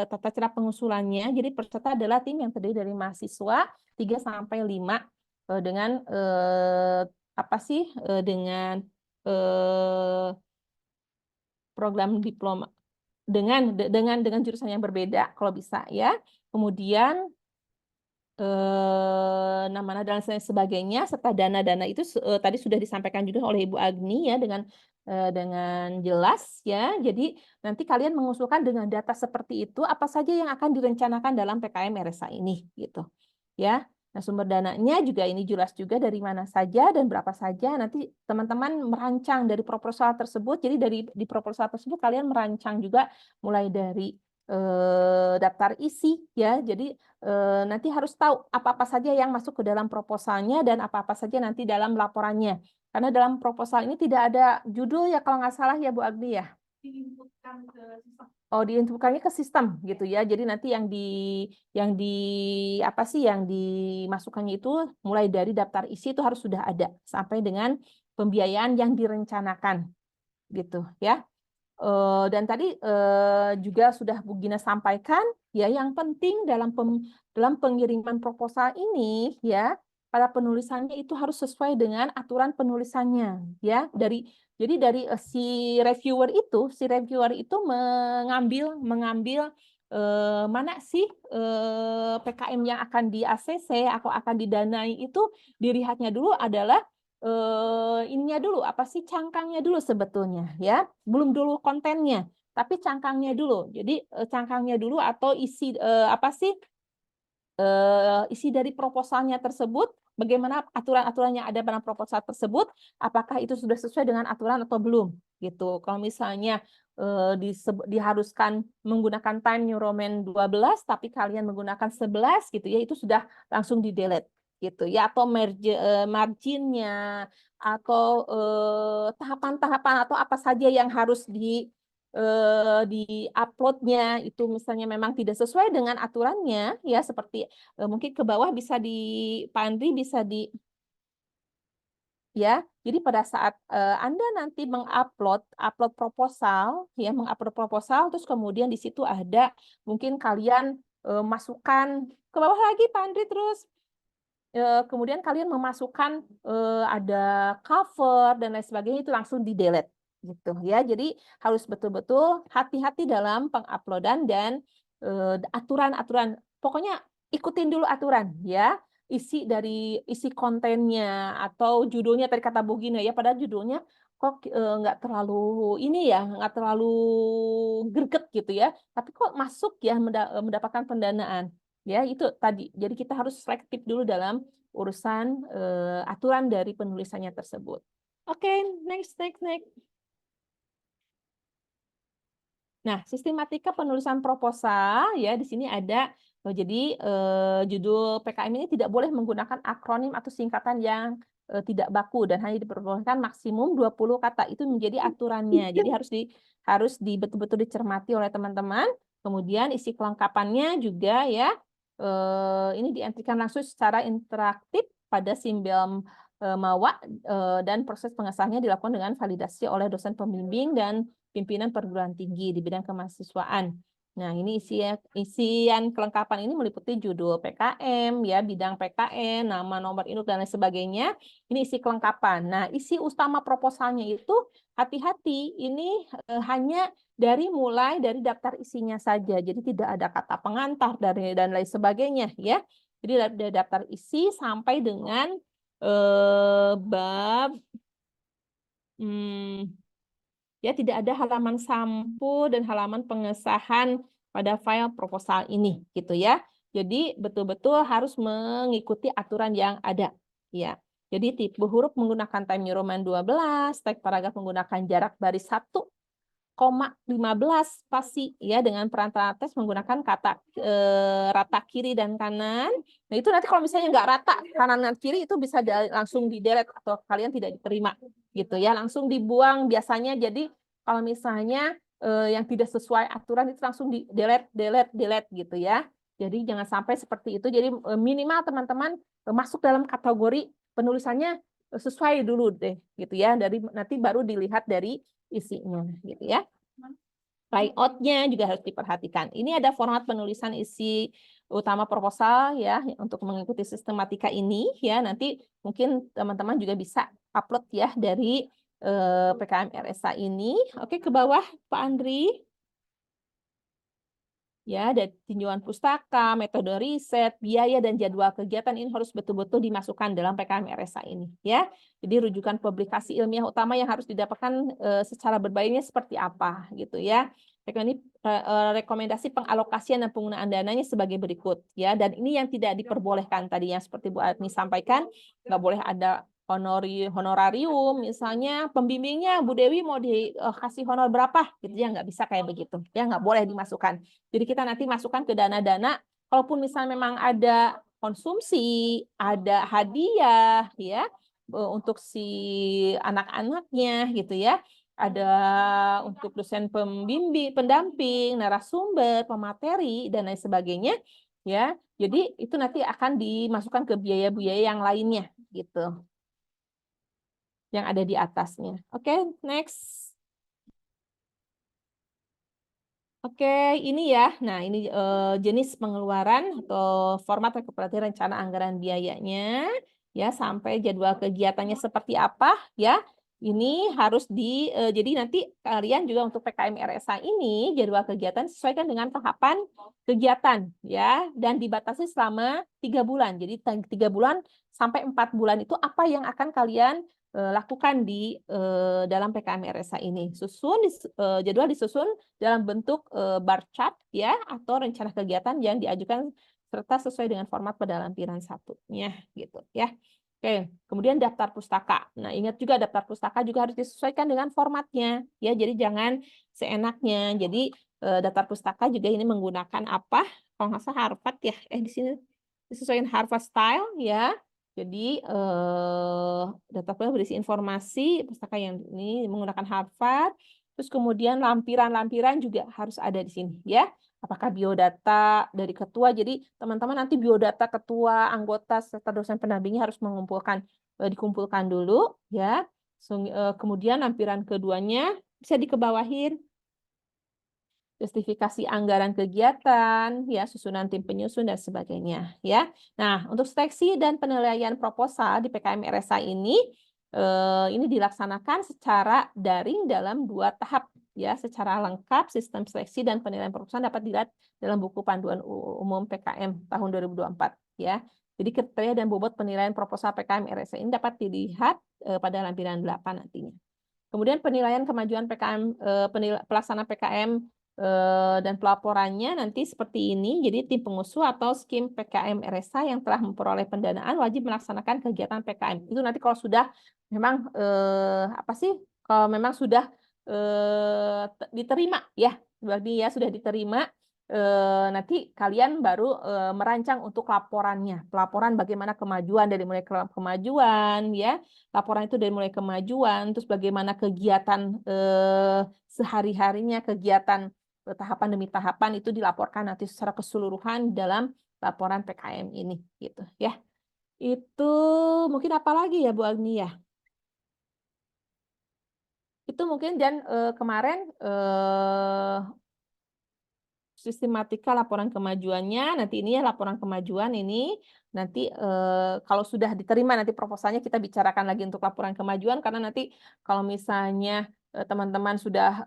tata cara pengusulannya. Jadi peserta adalah tim yang terdiri dari mahasiswa 3 sampai 5 dengan dengan program diploma dengan jurusan yang berbeda kalau bisa ya. Kemudian nama dan lain sebagainya serta dana-dana itu tadi sudah disampaikan juga oleh Ibu Agni ya dengan jelas ya. Jadi nanti kalian mengusulkan dengan data seperti itu apa saja yang akan direncanakan dalam PKM RSA ini gitu. Ya. Nah, sumber dananya juga ini jelas juga dari mana saja dan berapa saja. Nanti teman-teman merancang dari proposal tersebut. Jadi di proposal tersebut kalian merancang juga mulai dari daftar isi ya. Jadi nanti harus tahu apa-apa saja yang masuk ke dalam proposalnya dan apa-apa saja nanti dalam laporannya. Karena dalam proposal ini tidak ada judul ya kalau nggak salah ya Bu Agni ya. Oh, diinputkannya ke sistem gitu ya. Jadi nanti yang dimasukkannya itu mulai dari daftar isi itu harus sudah ada sampai dengan pembiayaan yang direncanakan gitu ya. Dan tadi juga sudah Bu Gina sampaikan ya, yang penting dalam pengiriman proposal ini ya, pada penulisannya itu harus sesuai dengan aturan penulisannya ya. Jadi dari si reviewer itu mengambil mana sih PKM yang akan di ACC atau akan didanai itu, dilihatnya dulu adalah ininya dulu, apa sih, cangkangnya dulu sebetulnya ya, belum dulu kontennya tapi cangkangnya dulu. Jadi cangkangnya dulu atau isi isi dari proposalnya tersebut, bagaimana aturan-aturan yang ada dalam proposal tersebut, apakah itu sudah sesuai dengan aturan atau belum gitu. Kalau misalnya diharuskan menggunakan Time New Roman 12 tapi kalian menggunakan 11 gitu ya, itu sudah langsung di delete gitu ya, atau marginnya atau tahapan-tahapan atau apa saja yang harus di-uploadnya itu misalnya memang tidak sesuai dengan aturannya ya, seperti mungkin ke bawah bisa Pak Andri bisa ya. Jadi pada saat Anda nanti mengupload proposal ya, terus kemudian di situ ada mungkin kalian masukkan ke bawah lagi Pak Andri, terus kemudian kalian memasukkan ada cover dan lain sebagainya, itu langsung di delete gitu ya. Jadi harus betul-betul hati-hati dalam penguploadan dan aturan-aturan. Pokoknya ikutin dulu aturan ya. Isi kontennya atau judulnya, tadi kata Bu Gina ya, padahal judulnya kok nggak terlalu ini ya, nggak terlalu greget gitu ya, tapi kok masuk ya mendapatkan pendanaan. Ya, itu tadi. Jadi kita harus selektif dulu dalam urusan aturan dari penulisannya tersebut. Oke, next. Nah, sistematika penulisan proposal ya, di sini ada. Jadi judul PKM ini tidak boleh menggunakan akronim atau singkatan yang tidak baku dan hanya diperbolehkan maksimum 20 kata. Itu menjadi aturannya. Jadi harus betul-betul dicermati oleh teman-teman. Kemudian isi kelengkapannya juga ya. Ini dientrikan langsung secara interaktif pada simbel MAWA dan proses pengesahannya dilakukan dengan validasi oleh dosen pembimbing dan pimpinan perguruan tinggi di bidang kemahasiswaan. Nah, ini isian kelengkapan ini meliputi judul PKM, ya, bidang PKM, nama, nomor induk, dan lain sebagainya. Ini isi kelengkapan. Nah, isi utama proposalnya itu hati-hati, ini hanya mulai dari daftar isinya saja. Jadi tidak ada kata pengantar dan lain sebagainya, ya. Jadi dari daftar isi sampai dengan bab ya, tidak ada halaman sampul dan halaman pengesahan pada file proposal ini gitu ya. Jadi betul-betul harus mengikuti aturan yang ada. Ya. Jadi tipe huruf menggunakan time New Roman 12, teks paragraf menggunakan jarak baris 1,15 spasi ya dengan perantara teks menggunakan kata rata kiri dan kanan. Nah, itu nanti kalau misalnya nggak rata kanan dan kiri itu bisa langsung di-delete atau kalian tidak diterima gitu ya, langsung dibuang biasanya. Jadi kalau misalnya yang tidak sesuai aturan itu langsung di-delete gitu ya. Jadi jangan sampai seperti itu. Jadi minimal teman-teman masuk dalam kategori penulisannya sesuai dulu deh gitu ya. Dari nanti baru dilihat dari isinya gitu ya. Layout-nya juga harus diperhatikan. Ini ada format penulisan isi utama proposal ya untuk mengikuti sistematika ini ya. Nanti mungkin teman-teman juga bisa upload ya dari PKM RSA ini. Oke, ke bawah Pak Andri. Ya, ada tinjauan pustaka, metode riset, biaya dan jadwal kegiatan ini harus betul-betul dimasukkan dalam PKM RSA ini, ya. Jadi rujukan publikasi ilmiah utama yang harus didapatkan secara berbayarnya seperti apa, gitu ya. Ini rekomendasi pengalokasian dan penggunaan dananya sebagai berikut, ya. Dan ini yang tidak diperbolehkan tadi yang seperti Bu Adni sampaikan, nggak boleh ada honorarium, misalnya pembimbingnya Bu Dewi mau dikasih honor berapa, gitu ya, nggak bisa kayak begitu, ya nggak boleh dimasukkan. Jadi kita nanti masukkan ke dana-dana, kalaupun misalnya memang ada konsumsi, ada hadiah, ya untuk si anak-anaknya, gitu ya, ada untuk dosen pembimbing, pendamping, narasumber, pemateri dan lain sebagainya, ya. Jadi itu nanti akan dimasukkan ke biaya-biaya yang lainnya, gitu. Yang ada di atasnya. Oke, next. Oke, ini ya. Nah, ini jenis pengeluaran atau format rekapitulasi rencana anggaran biayanya, ya, sampai jadwal kegiatannya seperti apa, ya. Ini harus jadi nanti kalian juga untuk PKM RSA ini jadwal kegiatan sesuaikan dengan tahapan kegiatan, ya, dan dibatasi selama 3 bulan. Jadi 3 bulan sampai 4 bulan itu apa yang akan kalian lakukan di dalam PKM RSA ini. Jadwal disusun dalam bentuk bar chart ya atau rencana kegiatan yang diajukan serta sesuai dengan format pada lampiran satunya gitu ya. Oke, kemudian daftar pustaka. Nah, ingat juga daftar pustaka juga harus disesuaikan dengan formatnya ya. Jadi jangan seenaknya. Jadi daftar pustaka juga ini menggunakan apa? Kalau nggak salah Harvard ya. Di sini disesuaikan Harvard style ya. Jadi data berisi informasi pustaka yang ini menggunakan Harvard. Terus kemudian lampiran-lampiran juga harus ada di sini ya. Apakah biodata dari ketua? Jadi teman-teman nanti biodata ketua, anggota serta dosen pendampingnya harus dikumpulkan dulu ya. Kemudian lampiran keduanya bisa dikebawahin. Justifikasi anggaran kegiatan, ya, susunan tim penyusun dan sebagainya, ya. Nah, untuk seleksi dan penilaian proposal di PKM RSA ini dilaksanakan secara daring dalam 2 tahap, ya, secara lengkap sistem seleksi dan penilaian proposal dapat dilihat dalam buku panduan umum PKM tahun 2024, ya. Jadi kriteria dan bobot penilaian proposal PKM RSA ini dapat dilihat pada lampiran 8 nantinya. Kemudian penilaian kemajuan PKM pelaksana PKM dan pelaporannya nanti seperti ini. Jadi tim pengusul atau skim PKM RSA yang telah memperoleh pendanaan wajib melaksanakan kegiatan PKM. Itu nanti kalau sudah memang kalau memang sudah diterima ya, berarti ya sudah diterima. Nanti kalian baru merancang untuk laporannya. Pelaporan bagaimana kemajuan dari mulai kemajuan ya. Laporan itu dari mulai kemajuan, terus bagaimana kegiatan sehari-harinya, kegiatan tahapan demi tahapan itu dilaporkan nanti secara keseluruhan dalam laporan PKM ini gitu ya. Itu mungkin apa lagi ya Bu Agni ya? Itu mungkin dan kemarin sistematika laporan kemajuannya nanti ini ya laporan kemajuan ini nanti kalau sudah diterima nanti proposalnya kita bicarakan lagi untuk laporan kemajuan karena nanti kalau misalnya teman-teman sudah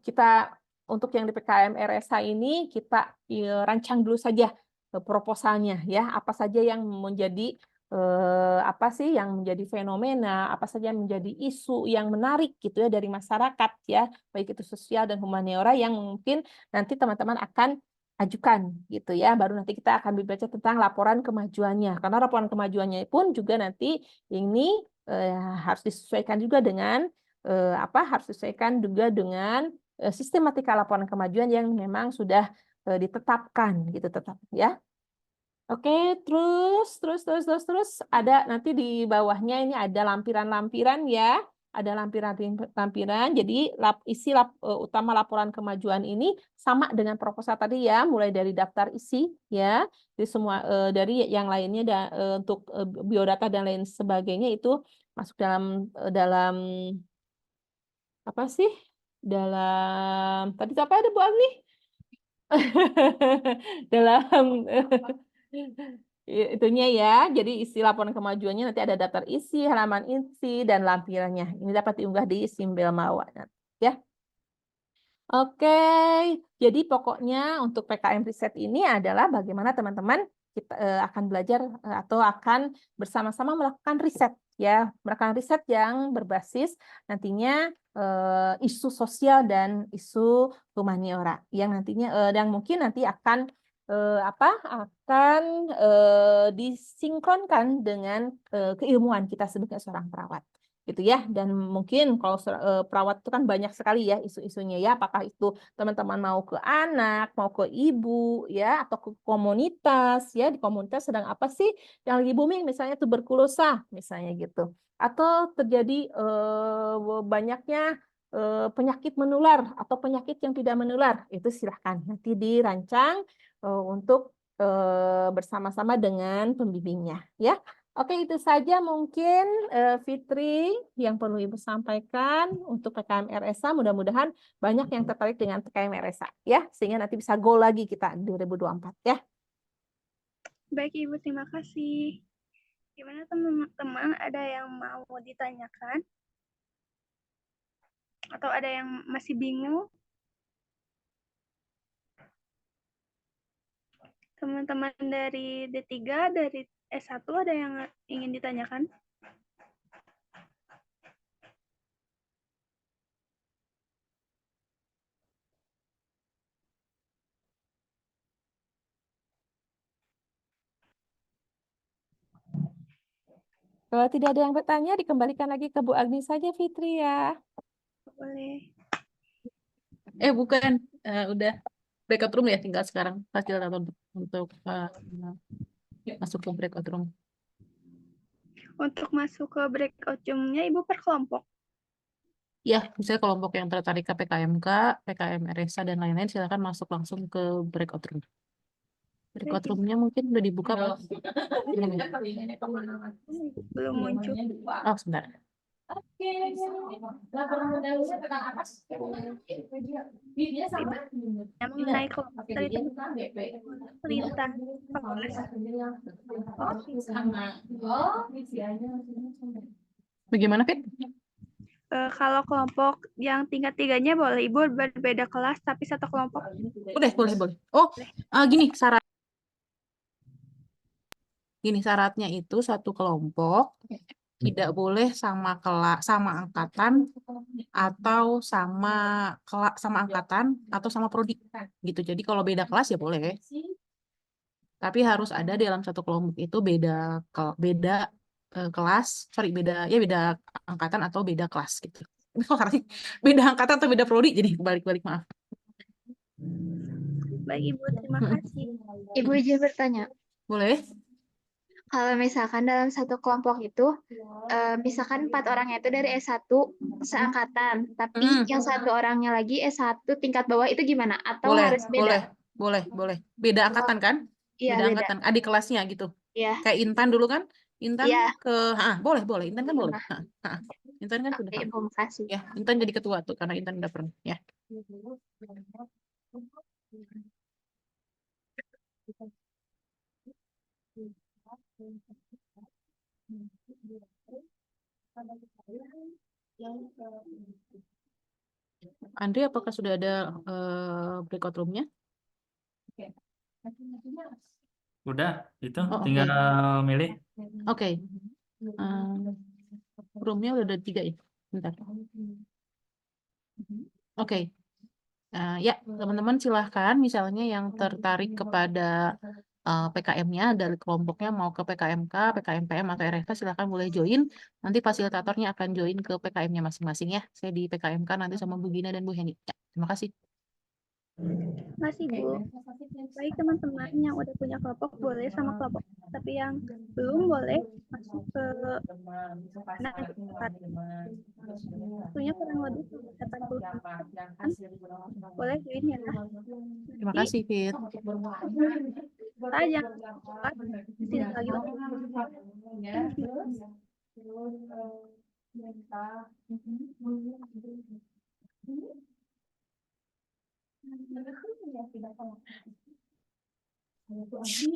kita untuk yang di PKM RSA ini kita rancang dulu saja proposalnya ya apa saja yang menjadi apa sih yang menjadi fenomena, apa saja yang menjadi isu yang menarik gitu ya dari masyarakat ya, baik itu sosial dan humaniora yang mungkin nanti teman-teman akan ajukan gitu ya. Baru nanti kita akan berbicara tentang laporan kemajuannya. Karena laporan kemajuannya pun juga nanti ini harus disesuaikan juga dengan harus disesuaikan juga dengan sistematika laporan kemajuan yang memang sudah ditetapkan gitu tetap ya. Oke, terus ada nanti di bawahnya ini ada lampiran-lampiran ya. Ada lampiran-lampiran. Jadi isi utama laporan kemajuan ini sama dengan proposal tadi ya, mulai dari daftar isi ya, di semua dari yang lainnya untuk biodata dan lain sebagainya itu masuk dalam apa sih? Dalam tadi apa ada Bu Agni? Dalam itunya ya. Jadi isi laporan kemajuannya nanti ada daftar isi, halaman isi, dan lampirannya. Ini dapat diunggah di Simbel Mawa. Ya. Oke, jadi pokoknya untuk PKM Riset ini adalah bagaimana teman-teman kita akan belajar atau akan bersama-sama melakukan riset ya, melakukan riset yang berbasis nantinya isu sosial dan isu humaniora yang nantinya yang mungkin nanti akan disinkronkan dengan keilmuan kita sebagai seorang perawat gitu ya. Dan mungkin kalau perawat itu kan banyak sekali ya isu-isunya ya, apakah itu teman-teman mau ke anak, mau ke ibu ya, atau ke komunitas ya, di komunitas sedang apa sih yang lagi booming, misalnya tuberkulosa misalnya gitu, atau terjadi banyaknya penyakit menular atau penyakit yang tidak menular, itu silahkan nanti dirancang untuk bersama-sama dengan pembimbingnya ya. Oke, itu saja mungkin Fitri yang perlu Ibu sampaikan untuk PKM RSA. Mudah-mudahan banyak yang tertarik dengan PKM RSA ya, sehingga nanti bisa go lagi kita 2024 ya. Baik Ibu, terima kasih. Gimana teman-teman, ada yang mau ditanyakan? Atau ada yang masih bingung? Teman-teman dari D3, dari S1 ada yang ingin ditanyakan? Kalau tidak ada yang bertanya, dikembalikan lagi ke Bu Agni saja, Fitri ya. Boleh. Bukan, udah breakout room ya, tinggal sekarang fasilitator untuk masuk ke breakout room. Untuk masuk ke breakout room-nya Ibu per kelompok. Ya, misalnya kelompok yang tertarik ke PKMK, PKM RSA, dan lain-lain, silakan masuk langsung ke breakout room. Breakout room-nya mungkin udah dibuka belum? Belum muncul. Oh, sebentar. Yang mengenai kelompok tadi itu perintah fakultas. Bagaimana, Fit? Kalau kelompok yang tingkat 3-nya boleh Ibu berbeda kelas tapi satu kelompok. Boleh. Oh, syaratnya itu satu kelompok tidak boleh sama sama angkatan atau sama angkatan atau sama prodi gitu. Jadi kalau beda kelas ya boleh. Tapi harus ada di dalam satu kelompok itu beda angkatan atau beda kelas gitu. Beda angkatan atau beda prodi, jadi balik-balik, maaf. Baik Ibu, terima kasih. Ibu izin bertanya. Boleh? Kalau misalkan dalam satu kelompok itu, misalkan 4 orangnya itu dari S1 seangkatan, tapi yang satu orangnya lagi S1 tingkat bawah itu gimana? Atau harus beda? Boleh. Beda angkatan kan? Iya, Beda beda. angkatan, adik kelasnya gitu. Iya. Kayak Intan dulu kan? Intan Iya. boleh. Intan kan boleh. Intan kan sudah. Ibu, makasih. Ya, Intan jadi ketua tuh karena Intan udah pernah ya. Andre, apakah sudah ada breakout room-nya? Udah, itu Oh, tinggal milih. Oke. Room-nya udah ada 3 ya? Bentar. Oke. Ya, teman-teman silahkan misalnya yang tertarik kepada PKM-nya dari kelompoknya mau ke PKMK, PKMPM atau RFK silahkan boleh join. Nanti fasilitatornya akan join ke PKM-nya masing-masing ya. Saya di PKMK nanti sama Bu Gina dan Bu Heni. Ya, terima kasih. Makasih Bu. Baik teman-teman yang udah punya kelompok boleh sama kelompok, tapi yang belum boleh masuk ke waktunya kurang lebih 80 menit. Boleh join ya. Terima Nanti kasih, Fit. kita jangan lupa tidak lagi untuk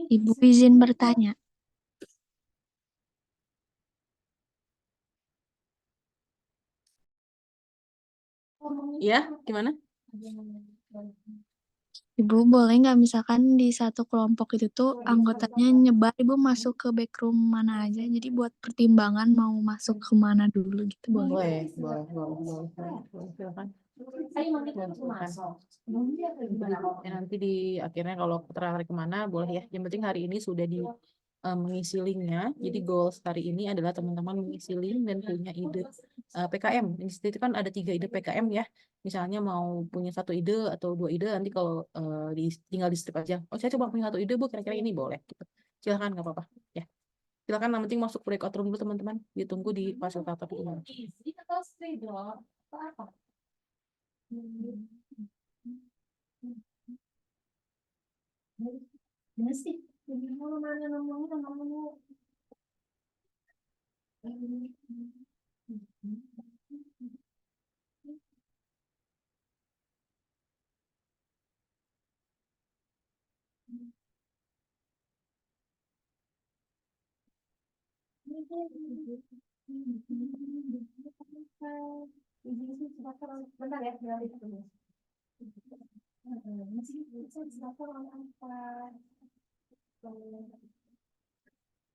Ibu izin bertanya. Ya, gimana? Ibu boleh nggak misalkan di satu kelompok itu tuh anggotanya nyebar, Ibu masuk ke backroom mana aja, jadi buat pertimbangan mau masuk ke mana dulu gitu boleh? Boleh. Silakan. Ya, nanti di akhirnya kalau tertarik kemana boleh ya. Yang penting hari ini sudah di mengisi linknya. Jadi goals hari ini adalah teman-teman mengisi link dan punya ide PKM. Di situ kan ada 3 ide PKM ya. Misalnya mau punya 1 ide atau 2 ide, nanti kalau tinggal di strip aja. Oh saya coba punya 1 ide Bu, kira-kira ini boleh. Gitu. Silakan nggak apa-apa ya. Silakan yang penting masuk breakout room dulu teman-teman. Ditunggu di fasilitator dulu. Bentar ya,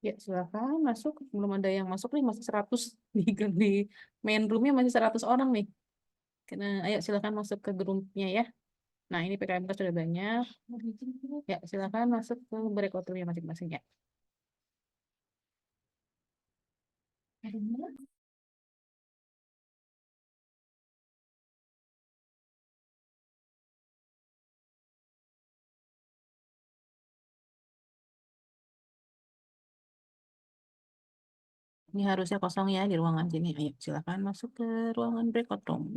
ya, silakan masuk. Belum ada yang masuk nih, masih 100 di main roomnya masih 100 orang nih. Karena ayo silakan masuk ke grupnya ya. Nah, ini PKMK sudah banyak. Ya, silakan masuk ke breakout roomnya masing-masing ya. Ini harusnya kosong ya di ruangan sini. Ayo, silakan masuk ke ruangan breakout room.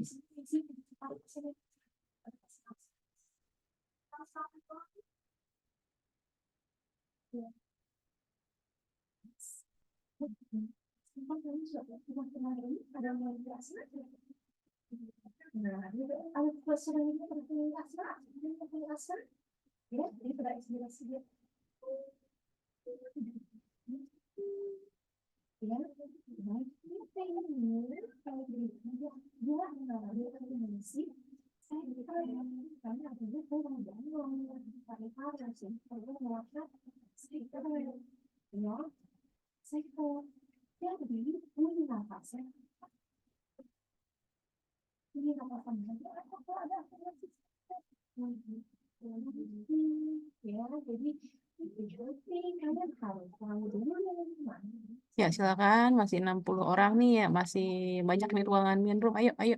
Ya, silakan. Masih 60 orang nih ya. Masih banyak nih ruangan main room. Ayo.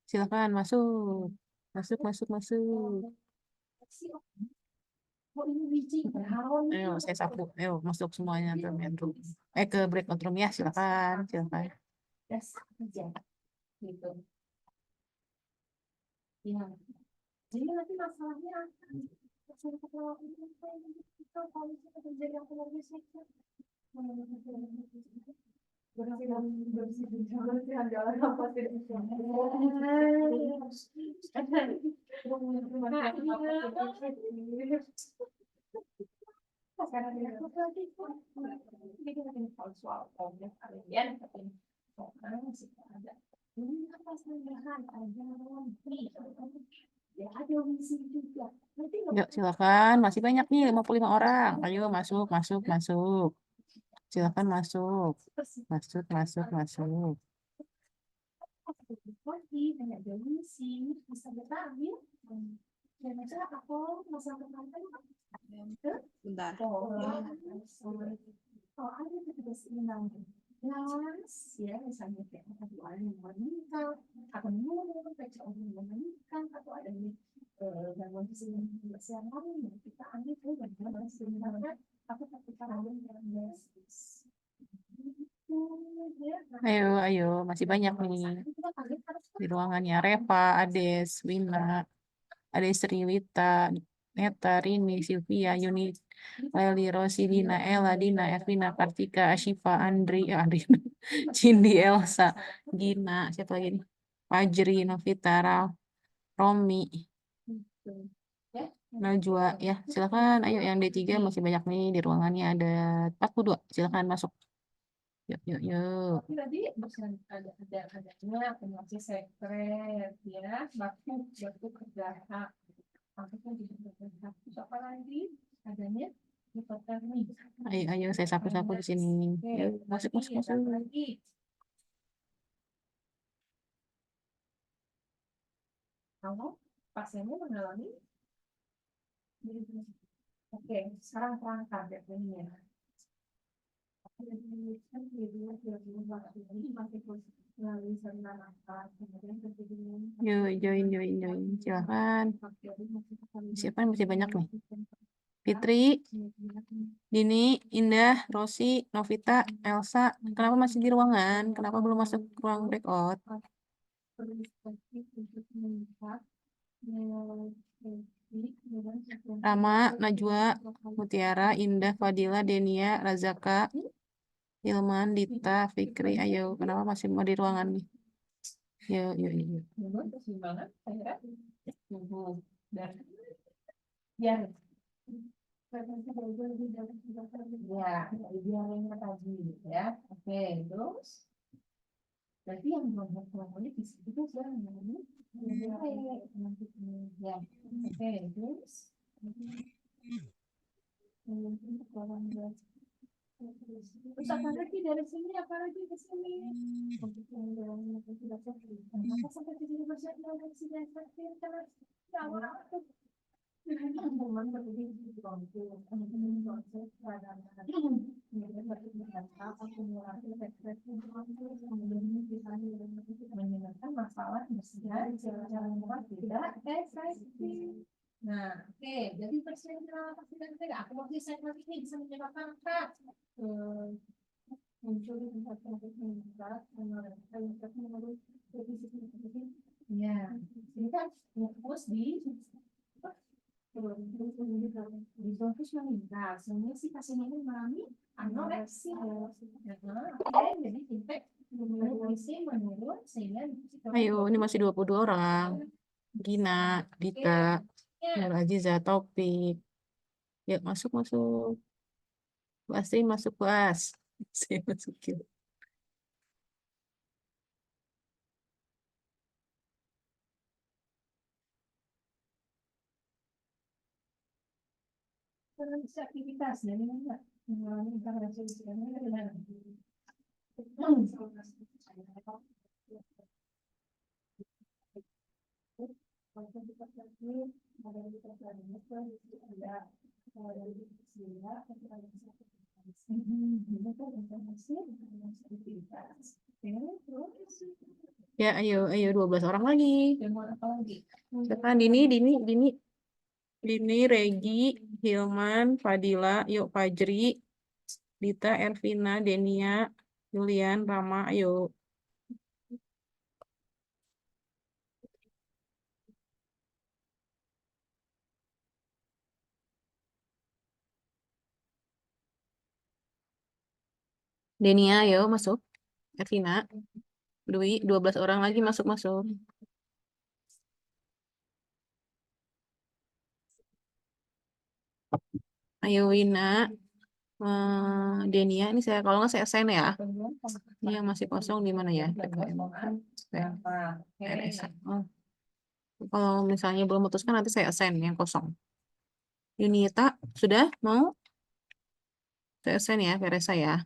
Silakan masuk. Masuk. Ayo, saya sapu. Ayo, masuk semuanya ke main room. Ke breakout room ya, silakan. Jadi nanti masalahnya Yuk, silakan. Masih banyak nih, 55 orang. Ayo, masuk. Silakan masuk. Masuk. Kopi, banyak sih bisa kita ambil. Dan aja aku masalah kemarin Bentar. kalau ada tugas inang jelas ya misalnya kayak ada orang yang meninggal atau menurun baca orang yang meninggal atau ada gangguan kesehatan lain kita ambil tuh bagaimana sebenarnya aku kita ambil yang Ayo, masih banyak nih di ruangannya. Reva, Ades, Wina, Ades Riwita, Neta, Rini, Sylvia, Yuni, Leli, Rosi, Dina, Ella, Dina, Ervina, Kartika, Ashifa, Andri, Cindy, Elsa, Gina, siapa lagi nih? Fajri, Novita, Romi, Najwa, ya silakan. Ayo yang D3 masih banyak nih di ruangannya ada 42. Silakan masuk. Yuk. tadi adanya pengasih sekret ya waktu kerja maksudnya juga kerja terus apa lagi adanya hipotermi. Ayo saya sapu-sapu di sini. Yuk, masuk. Lagi kalau pasiennya mengalami oke sekarang perangkat ya ini ya. Yuk, join. Silakan. Siapa yang masih banyak nih? Fitri, Dini, Indah, Rosi, Novita, Elsa. Kenapa masih di ruangan? Kenapa belum masuk ruang breakout? Rama, Najwa, Mutiara, Indah, Fadila, Denia, Razaka, Ilman, Dita, Fikri. Ayo, kenapa masih mau di ruangan nih? Yuk. Ya, biarin tadi ya. Oke, terus berarti yang ngomongnya bisa juga sudah namanya ya. Oke, terus terus apa lagi dari sini apa lagi ke sini apa sampai ke sini bersiap dari sini karena teman berdiri di bangku menyenangkan masalah bersedia jalan-jalan murah tidak efektif. Nah, oke, jadi persen aku masih segmen ini bisa menyebabkan apa? Muncul di tempat-tempat yang berat, ya, ini kan fokus di dosis meninggal, sehingga si pasien ini mengalami anoreksia. Oke, jadi indeks nutrisi menurun sehingga Ayo, ini masih 22 orang. Gina, Dita, Nur Aziza, Taufik. Yuk, masuk. Pasti masuk kelas. Saya masukin. aktivitas dari mana mengalami interaksi dari mana Ya, ayo 12 orang lagi. Siapa? Dini, Regi, Hilman, Fadila, yuk Fajri, Dita, Ervina, Denia, Julian, Rama, ayo. Denia, ayo masuk. Ervina, Dwi, 12 orang lagi masuk. Ayo Wina, Denia, ini saya kalau nggak saya assign ya. Ini yang masih kosong di mana ya? Oh. Kalau misalnya belum memutuskan nanti saya assign yang kosong. Yunita, sudah mau? Saya assign ya, Veresa ya.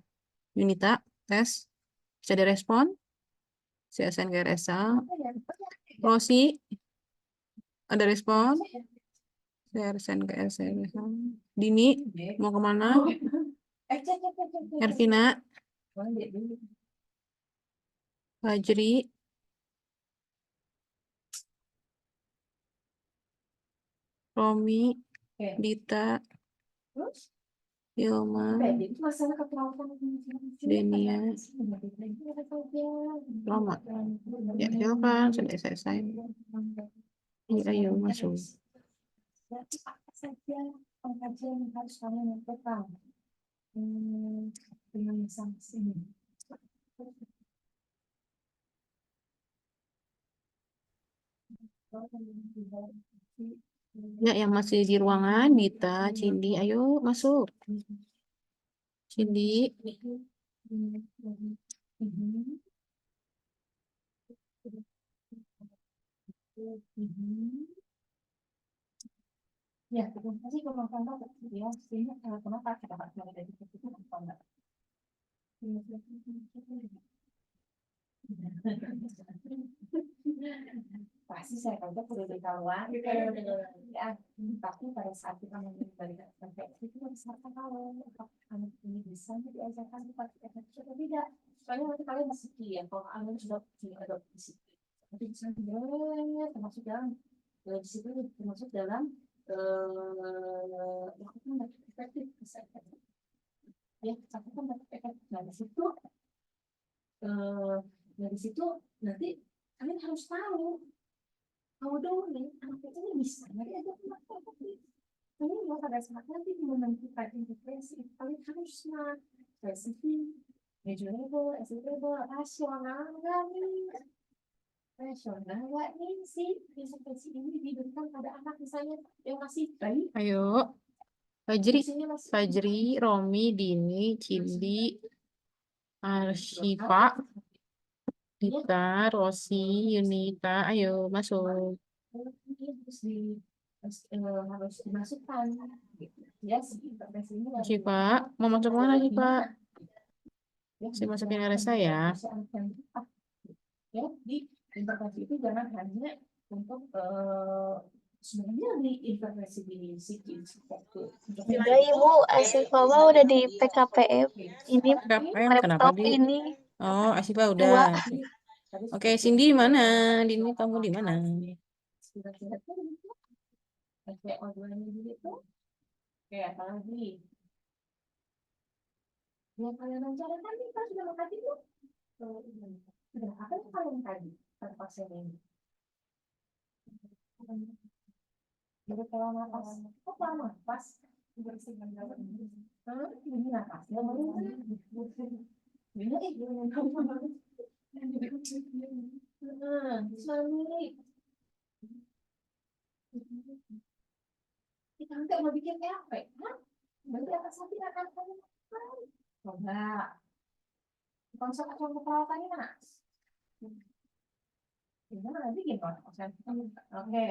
Yunita, tes. Bisa direspon? CSN ke RSA. Rosi, ada respon? CSN ke RSA. Dini, mau kemana? Ervina, Fajri, Romi, Dita, Hilma, Denia, Roma. Ya, silakan, sudah selesai. Ayo masuk. Apa saja pengkajian yang harus kamu lakukan dengan sanksi ini? Ya, yang masih di ruangan, Dita, Cindy, ayo masuk. Cindy, Ya, terima kasih Bapak ya. Sehingga kenapa kita harus ada di situ apa enggak? Pasti saya tahu perlu dikawal. Ya, tapi pada saat kita mengembalikan itu harus kita tahu apakah anak ini bisa diajarkan kepada efektif atau tidak. Soalnya nanti kalian masih ya, kalau anak sudah ada disiplin, nanti bisa termasuk dalam disiplin termasuk dalam lakukan efektif bisa efektif. Ya, lakukan efektif. Nah, dari situ nanti kalian harus tahu dong nih anak ini bisa nggak ada efektif. Ini mau pada saat nanti menentukan intervensi kalian harus smart, spesifik, measurable, achievable, rasional nggak nih? Rasional nggak nih sih intervensi ini diberikan pada anak misalnya yang masih bayi? ayo. Fajri, Romi, Dini, Cindy, Arsyifa, Dita, Rosi, Yunita, ayo masuk. Harus dimasukkan ya si intervensi ini. Syifa, mau masuk mana Syifa? Saya masukin RSA ya. Ya, di intervensi itu jangan hanya untuk sebenarnya di intervensi di psikis Juga Ibu, Asyifa udah di PKPM. Ini Kenapa laptop ini Oh, Asyifa dua. udah. Oke, Cindy di mana? Dini kamu di mana? kayak apa lagi yang kalian rencanakan nih kan sudah tadi tuh sudah apa yang kalian tadi pada pasien ini jadi kalau nafas kok lama nafas bersihkan dalam ini nafas yang mana bila yang kamu suami kita nanti mau bikin efek kan berarti akan sakit akan kamu coba konsep atau perawatannya mas gimana bikin konsep oke